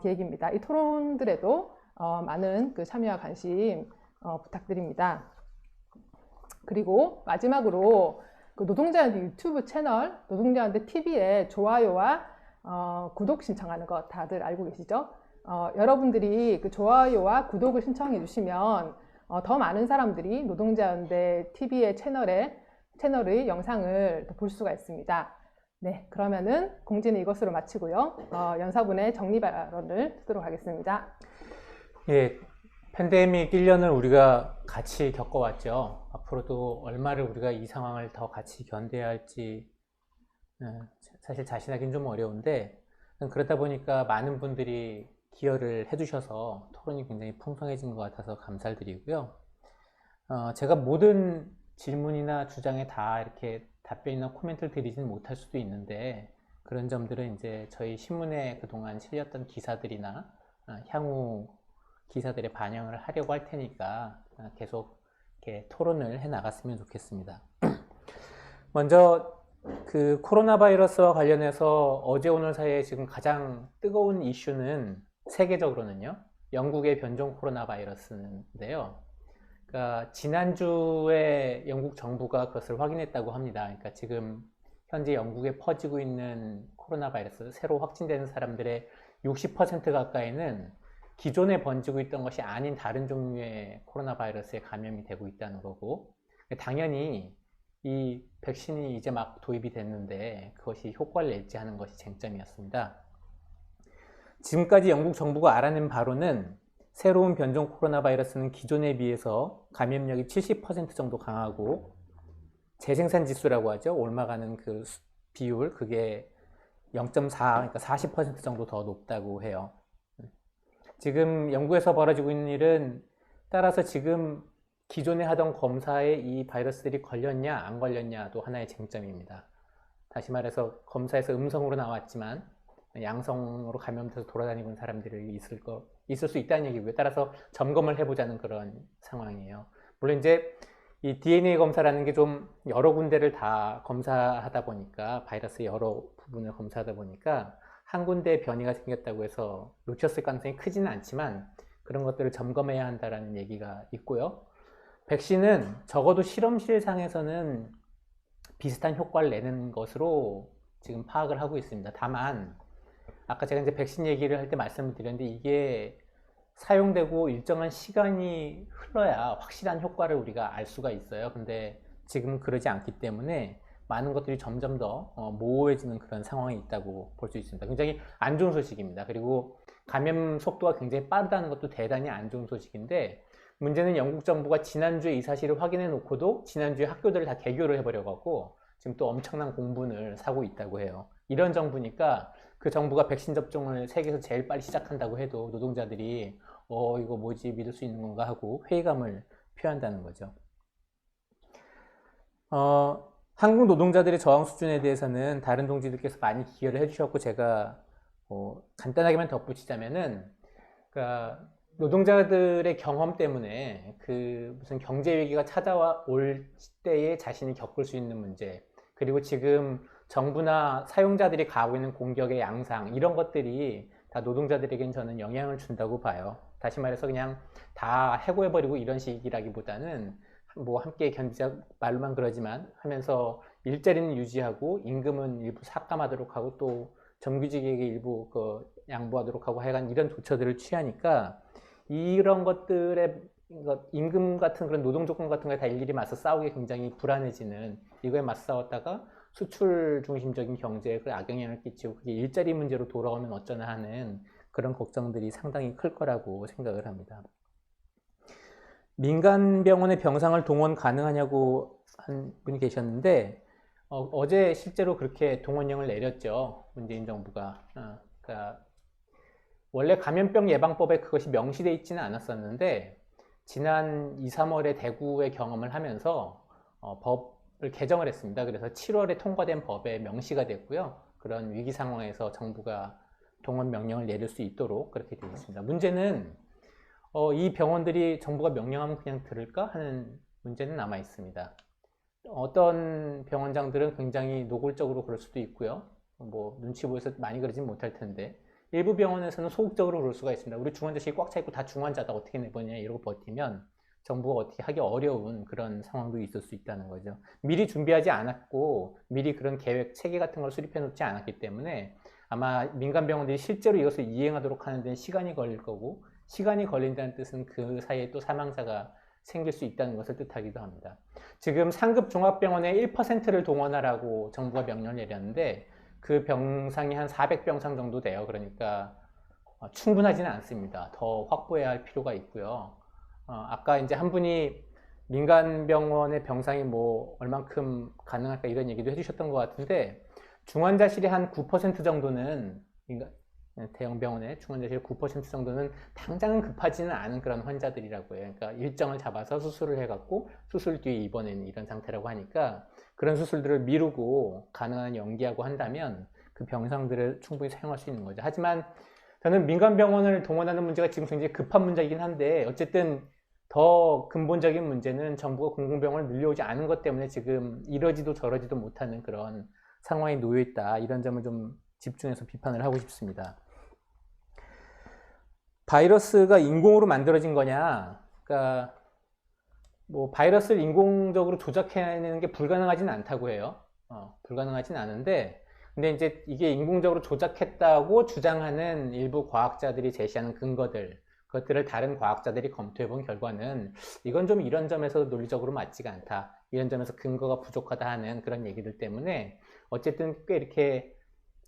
계획입니다. 이 토론들에도 많은 참여와 관심 부탁드립니다. 그리고 마지막으로 노동자연대 유튜브 채널 노동자연대 TV에 좋아요와 구독 신청하는 거 다들 알고 계시죠? 여러분들이 좋아요와 구독을 신청해 주시면 더 많은 사람들이 노동자연대 TV의 채널의 영상을 볼 수가 있습니다. 네, 그러면은 공지는 이것으로 마치고요. 연사분의 정리 발언을 듣도록 하겠습니다. 예, 팬데믹 1년을 우리가 같이 겪어왔죠. 앞으로도 얼마를 우리가 이 상황을 더 같이 견뎌야 할지 사실 자신하기는 좀 어려운데 그러다 보니까 많은 분들이 기여를 해주셔서 토론이 굉장히 풍성해진 것 같아서 감사드리고요. 제가 모든 질문이나 주장에 다 이렇게 답변이나 코멘트를 드리지는 못할 수도 있는데 그런 점들은 이제 저희 신문에 그동안 실렸던 기사들이나 향후 기사들에 반영을 하려고 할 테니까 계속 이렇게 토론을 해 나갔으면 좋겠습니다. 먼저 코로나 바이러스와 관련해서 어제 오늘 사이에 지금 가장 뜨거운 이슈는 세계적으로는요, 영국의 변종 코로나 바이러스인데요. 그러니까 지난주에 영국 정부가 그것을 확인했다고 합니다. 그러니까 지금 현재 영국에 퍼지고 있는 코로나 바이러스, 새로 확진되는 사람들의 60% 가까이는 기존에 번지고 있던 것이 아닌 다른 종류의 코로나 바이러스에 감염이 되고 있다는 거고, 당연히 이 백신이 이제 막 도입이 됐는데 그것이 효과를 낼지 하는 것이 쟁점이었습니다. 지금까지 영국 정부가 알아낸 바로는 새로운 변종 코로나 바이러스는 기존에 비해서 감염력이 70% 정도 강하고 재생산 지수라고 하죠. 옮아가는 그 비율, 그게 0.4, 그러니까 40% 정도 더 높다고 해요. 지금 영국에서 벌어지고 있는 일은 따라서 지금 기존에 하던 검사에 이 바이러스들이 걸렸냐 안 걸렸냐도 하나의 쟁점입니다. 다시 말해서 검사에서 음성으로 나왔지만 양성으로 감염돼서 돌아다니고 있는 사람들이 있을 수 있다는 얘기고요. 따라서 점검을 해보자는 그런 상황이에요. 물론 이제 이 DNA 검사라는 게 좀 여러 군데를 다 검사하다 보니까, 바이러스의 여러 부분을 검사하다 보니까 한 군데에 변이가 생겼다고 해서 놓쳤을 가능성이 크지는 않지만 그런 것들을 점검해야 한다는 얘기가 있고요. 백신은 적어도 실험실상에서는 비슷한 효과를 내는 것으로 지금 파악을 하고 있습니다. 다만 아까 제가 이제 백신 얘기를 할 때 말씀을 드렸는데, 이게 사용되고 일정한 시간이 흘러야 확실한 효과를 우리가 알 수가 있어요. 근데 지금 그러지 않기 때문에 많은 것들이 점점 더 모호해지는 그런 상황이 있다고 볼 수 있습니다. 굉장히 안 좋은 소식입니다. 그리고 감염 속도가 굉장히 빠르다는 것도 대단히 안 좋은 소식인데, 문제는 영국 정부가 지난주에 이 사실을 확인해 놓고도 지난주에 학교들을 다 개교를 해버려갖고 지금 또 엄청난 공분을 사고 있다고 해요. 이런 정부니까 그 정부가 백신 접종을 세계에서 제일 빨리 시작한다고 해도 노동자들이 이거 뭐지, 믿을 수 있는 건가 하고 회의감을 표한다는 거죠. 한국 노동자들의 저항 수준에 대해서는 다른 동지들께서 많이 기여를 해주셨고, 제가 간단하게만 덧붙이자면은, 그러니까 노동자들의 경험 때문에 그 무슨 경제 위기가 찾아올 때에 자신이 겪을 수 있는 문제, 그리고 지금 정부나 사용자들이 가하고 있는 공격의 양상, 이런 것들이 다 노동자들에겐 저는 영향을 준다고 봐요. 다시 말해서 그냥 다 해고해버리고 이런 식이라기보다는 뭐 함께 견디자, 말로만 그러지만 하면서 일자리는 유지하고 임금은 일부 삭감하도록 하고 또 정규직에게 일부 양보하도록 하고 하여간 이런 조처들을 취하니까 이런 것들의 임금 같은 그런 노동 조건 같은 거에 다 일일이 맞서 싸우기 굉장히 불안해지는, 이거에 맞싸웠다가 수출 중심적인 경제에 악영향을 끼치고 그게 일자리 문제로 돌아오면 어쩌나 하는 그런 걱정들이 상당히 클 거라고 생각을 합니다. 민간 병원의 병상을 동원 가능하냐고 한 분이 계셨는데, 어제 실제로 그렇게 동원령을 내렸죠. 문재인 정부가. 그러니까 원래 감염병 예방법에 그것이 명시되어 있지는 않았었는데, 지난 2, 3월에 대구의 경험을 하면서 법을 개정을 했습니다. 그래서 7월에 통과된 법에 명시가 됐고요. 그런 위기 상황에서 정부가 동원 명령을 내릴 수 있도록 그렇게 되어 있습니다. 문제는 이 병원들이 정부가 명령하면 그냥 들을까 하는 문제는 남아 있습니다. 어떤 병원장들은 굉장히 노골적으로 그럴 수도 있고요. 뭐 눈치 보여서 많이 그러진 못할 텐데, 일부 병원에서는 소극적으로 그럴 수가 있습니다. 우리 중환자실이 꽉 차 있고 다 중환자다, 어떻게 내보냐 이러고 버티면 정부가 어떻게 하기 어려운 그런 상황도 있을 수 있다는 거죠. 미리 준비하지 않았고 미리 그런 계획, 체계 같은 걸 수립해 놓지 않았기 때문에 아마 민간 병원들이 실제로 이것을 이행하도록 하는 데는 시간이 걸릴 거고, 시간이 걸린다는 뜻은 그 사이에 또 사망자가 생길 수 있다는 것을 뜻하기도 합니다. 지금 상급 종합병원의 1%를 동원하라고 정부가 명령을 내렸는데 그 병상이 한 400병상 정도 돼요. 그러니까 충분하지는 않습니다. 더 확보해야 할 필요가 있고요. 아까 이제 한 분이 민간 병원의 병상이 뭐 얼만큼 가능할까 이런 얘기도 해주셨던 것 같은데, 중환자실이 한 9% 정도는, 대형 병원의 중환자실 9% 정도는 당장은 급하지는 않은 그런 환자들이라고 해요. 그러니까 일정을 잡아서 수술을 해갖고 수술 뒤에 입원하는 이런 상태라고 하니까 그런 수술들을 미루고 가능한 연기하고 한다면 그 병상들을 충분히 사용할 수 있는 거죠. 하지만 저는 민간 병원을 동원하는 문제가 지금 굉장히 급한 문제이긴 한데, 어쨌든 더 근본적인 문제는 정부가 공공병원을 늘려오지 않은 것 때문에 지금 이러지도 저러지도 못하는 그런 상황에 놓여 있다, 이런 점을 좀 집중해서 비판을 하고 싶습니다. 바이러스가 인공으로 만들어진 거냐? 그러니까 뭐 바이러스를 인공적으로 조작해내는 게 불가능하진 않다고 해요. 불가능하진 않은데, 근데 이제 이게 인공적으로 조작했다고 주장하는 일부 과학자들이 제시하는 근거들, 그것들을 다른 과학자들이 검토해 본 결과는 이건 좀 이런 점에서 논리적으로 맞지가 않다, 이런 점에서 근거가 부족하다 하는 그런 얘기들 때문에 어쨌든 꽤 이렇게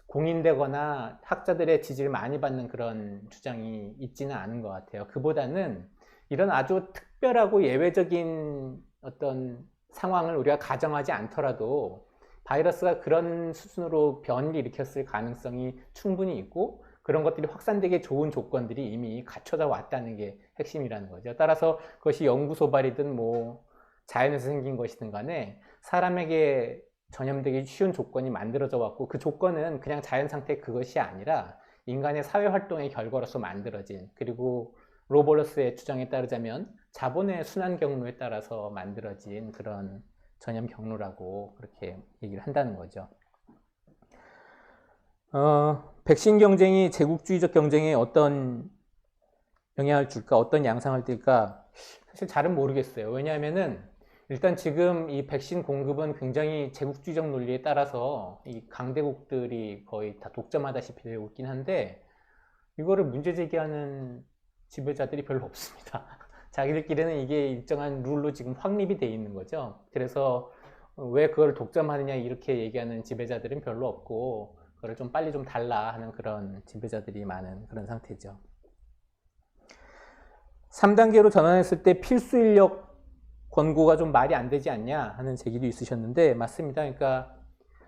공인되거나 학자들의 지지를 많이 받는 그런 주장이 있지는 않은 것 같아요. 그보다는 이런 아주 특별하고 예외적인 어떤 상황을 우리가 가정하지 않더라도 바이러스가 그런 수준으로 변이를 일으켰을 가능성이 충분히 있고, 그런 것들이 확산되기 좋은 조건들이 이미 갖춰져 왔다는 게 핵심이라는 거죠. 따라서 그것이 연구소발이든 뭐 자연에서 생긴 것이든 간에 사람에게 전염되기 쉬운 조건이 만들어져 왔고, 그 조건은 그냥 자연 상태 그것이 아니라 인간의 사회활동의 결과로서 만들어진, 그리고 로볼러스의 주장에 따르자면 자본의 순환 경로에 따라서 만들어진 그런 전염 경로라고 그렇게 얘기를 한다는 거죠. 백신 경쟁이 제국주의적 경쟁에 어떤 영향을 줄까, 어떤 양상을 띨까, 사실 잘은 모르겠어요. 왜냐하면은 일단 지금 이 백신 공급은 굉장히 제국주의적 논리에 따라서 이 강대국들이 거의 다 독점하다시피 되고 있긴 한데, 이거를 문제 제기하는 지배자들이 별로 없습니다. 자기들끼리는 이게 일정한 룰로 지금 확립이 돼 있는 거죠. 그래서 왜 그걸 독점하느냐 이렇게 얘기하는 지배자들은 별로 없고, 그걸 좀 빨리 좀 달라 하는 그런 지배자들이 많은 그런 상태죠. 3단계로 전환했을 때 필수 인력 권고가 좀 말이 안 되지 않냐 하는 제기도 있으셨는데, 맞습니다. 그러니까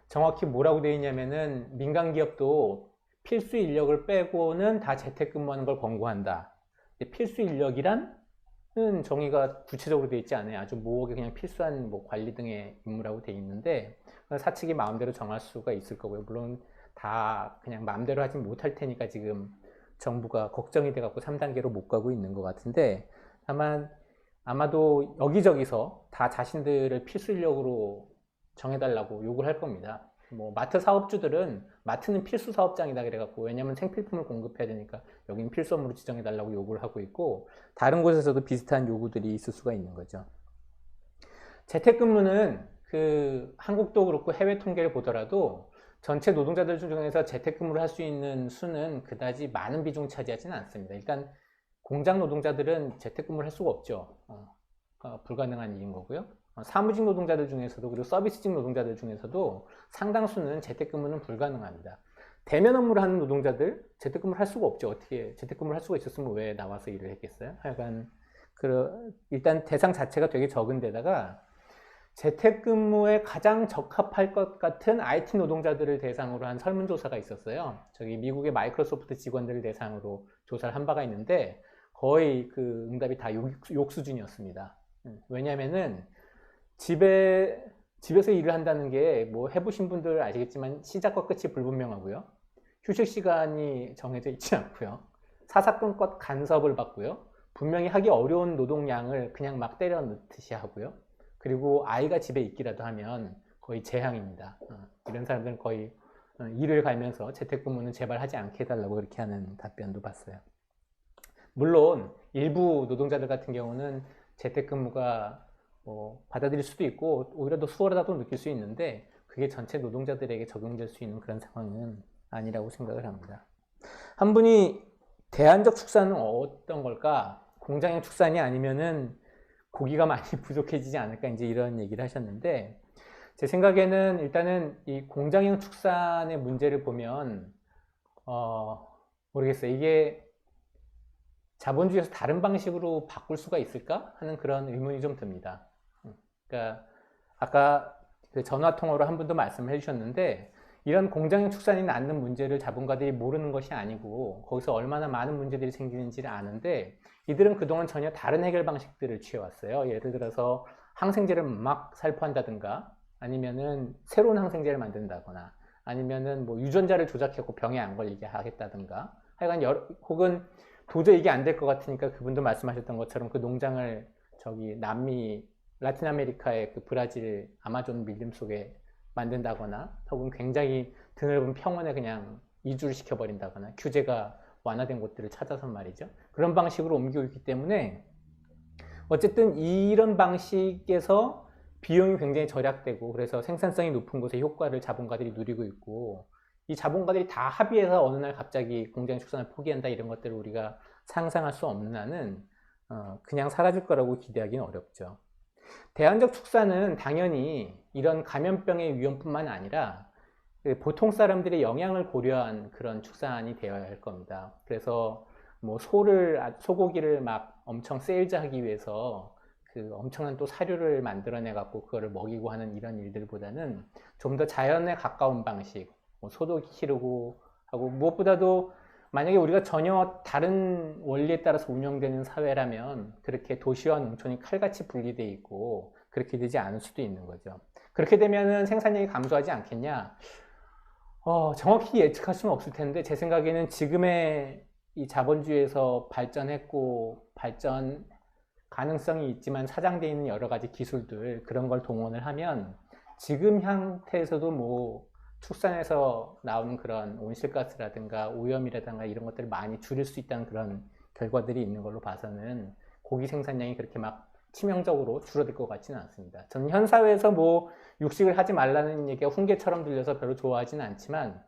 정확히 뭐라고 되어 있냐면은 민간 기업도 필수 인력을 빼고는 다 재택근무하는 걸 권고한다. 필수 인력이란 정의가 구체적으로 되어 있지 않아요. 아주 모호하게 그냥 필수한 뭐 관리 등의 임무라고 되어 있는데, 사측이 마음대로 정할 수가 있을 거고요. 물론 다 그냥 마음대로 하진 못할 테니까 지금 정부가 걱정이 돼갖고 3단계로 못 가고 있는 것 같은데, 다만 아마도 여기저기서 다 자신들을 필수 인력으로 정해달라고 요구를 할 겁니다. 뭐 마트 사업주들은 마트는 필수 사업장이다 그래갖고, 왜냐면 생필품을 공급해야 되니까 여기는 필수 업무로 지정해달라고 요구를 하고 있고, 다른 곳에서도 비슷한 요구들이 있을 수가 있는 거죠. 재택근무는 그 한국도 그렇고 해외 통계를 보더라도 전체 노동자들 중에서 재택근무를 할 수 있는 수는 그다지 많은 비중 차지하지는 않습니다. 일단 공장 노동자들은 재택근무를 할 수가 없죠. 불가능한 일인 거고요. 사무직 노동자들 중에서도, 그리고 서비스직 노동자들 중에서도 상당수는 재택근무는 불가능합니다. 대면 업무를 하는 노동자들 재택근무를 할 수가 없죠. 어떻게 재택근무를 할 수가 있었으면 왜 나와서 일을 했겠어요? 하여간 일단 대상 자체가 되게 적은 데다가 재택근무에 가장 적합할 것 같은 IT 노동자들을 대상으로 한 설문조사가 있었어요. 저기 미국의 마이크로소프트 직원들을 대상으로 조사를 한 바가 있는데 거의 그 응답이 다 욕 수준이었습니다. 왜냐면은 집에서 일을 한다는 게 뭐 해보신 분들 아시겠지만 시작과 끝이 불분명하고요. 휴식 시간이 정해져 있지 않고요. 사사건건 간섭을 받고요. 분명히 하기 어려운 노동량을 그냥 막 때려 넣듯이 하고요. 그리고 아이가 집에 있기라도 하면 거의 재앙입니다. 이런 사람들은 거의 일을 갈면서 재택근무는 제발 하지 않게 해달라고 그렇게 하는 답변도 봤어요. 물론 일부 노동자들 같은 경우는 재택근무가 받아들일 수도 있고 오히려 더 수월하다고 느낄 수 있는데, 그게 전체 노동자들에게 적용될 수 있는 그런 상황은 아니라고 생각을 합니다. 한 분이 대안적 축사는 어떤 걸까? 공장형 축산이 아니면은 고기가 많이 부족해지지 않을까, 이제 이런 얘기를 하셨는데, 제 생각에는 일단은 이 공장형 축산의 문제를 보면 모르겠어요. 이게 자본주의에서 다른 방식으로 바꿀 수가 있을까 하는 그런 의문이 좀 듭니다. 그러니까 아까 그 전화통화로 한 분도 말씀을 해주셨는데, 이런 공장형 축산이 낳는 문제를 자본가들이 모르는 것이 아니고 거기서 얼마나 많은 문제들이 생기는지를 아는데, 이들은 그동안 전혀 다른 해결 방식들을 취해왔어요. 예를 들어서 항생제를 막 살포한다든가, 아니면은 새로운 항생제를 만든다거나, 아니면은 뭐 유전자를 조작해서 병에 안 걸리게 하겠다든가, 하여간 혹은 도저히 이게 안 될 것 같으니까 그분도 말씀하셨던 것처럼 그 농장을 저기 남미, 라틴 아메리카의 그 브라질 아마존 밀림 속에 만든다거나, 혹은 굉장히 드넓은 평원에 그냥 이주를 시켜버린다거나, 규제가 완화된 곳들을 찾아서 말이죠. 그런 방식으로 옮기고 있기 때문에 어쨌든 이런 방식에서 비용이 굉장히 절약되고 그래서 생산성이 높은 곳의 효과를 자본가들이 누리고 있고 이 자본가들이 다 합의해서 어느 날 갑자기 공장 축산을 포기한다 이런 것들을 우리가 상상할 수 없는 한은 그냥 사라질 거라고 기대하기는 어렵죠. 대안적 축산은 당연히 이런 감염병의 위험뿐만 아니라 보통 사람들의 영양을 고려한 그런 축산이 되어야 할 겁니다. 그래서 뭐 소고기를 막 엄청 세일즈하기 위해서 그 엄청난 또 사료를 만들어내 갖고 그거를 먹이고 하는 이런 일들보다는 좀 더 자연에 가까운 방식, 뭐 소도 기르고 하고 무엇보다도 만약에 우리가 전혀 다른 원리에 따라서 운영되는 사회라면 그렇게 도시와 농촌이 칼같이 분리되어 있고 그렇게 되지 않을 수도 있는 거죠. 그렇게 되면은 생산량이 감소하지 않겠냐? 정확히 예측할 수는 없을 텐데 제 생각에는 지금의 이 자본주의에서 발전했고 발전 가능성이 있지만 사장되어 있는 여러 가지 기술들 그런 걸 동원을 하면 지금 형태에서도 뭐 축산에서 나오는 그런 온실가스라든가 오염이라든가 이런 것들을 많이 줄일 수 있다는 그런 결과들이 있는 걸로 봐서는 고기 생산량이 그렇게 막 치명적으로 줄어들 것 같지는 않습니다. 저는 현 사회에서 뭐 육식을 하지 말라는 얘기가 훈계처럼 들려서 별로 좋아하지는 않지만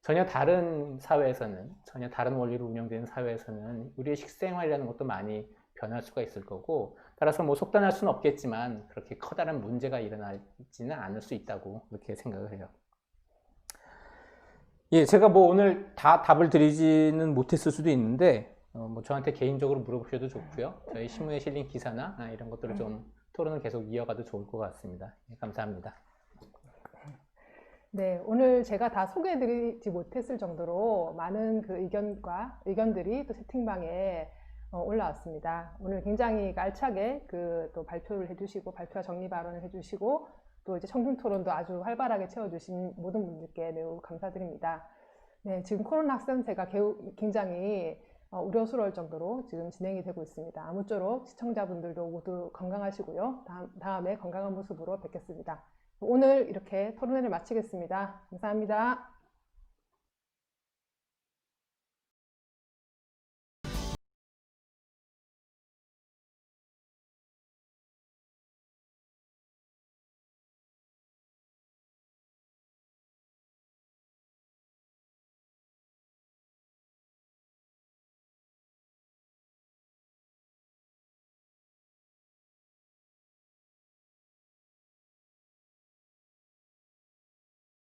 전혀 다른 사회에서는 전혀 다른 원리로 운영되는 사회에서는 우리의 식생활이라는 것도 많이 변할 수가 있을 거고 따라서 뭐 속단할 수는 없겠지만 그렇게 커다란 문제가 일어나지는 않을 수 있다고 그렇게 생각을 해요. 예, 제가 뭐 오늘 다 답을 드리지는 못했을 수도 있는데 뭐 저한테 개인적으로 물어보셔도 좋고요. 저희 신문에 실린 기사나 이런 것들을 좀 토론을 계속 이어가도 좋을 것 같습니다. 예, 감사합니다. 네, 오늘 제가 다 소개해드리지 못했을 정도로 많은 그 의견들이 또 채팅방에 올라왔습니다. 오늘 굉장히 알차게 그 또 발표를 해주시고 발표와 정리 발언을 해주시고 또 이제 청중 토론도 아주 활발하게 채워주신 모든 분들께 매우 감사드립니다. 네, 지금 코로나 확산세가 굉장히 우려스러울 정도로 지금 진행이 되고 있습니다. 아무쪼록 시청자분들도 모두 건강하시고요. 다음에 건강한 모습으로 뵙겠습니다. 오늘 이렇게 토론회를 마치겠습니다. 감사합니다.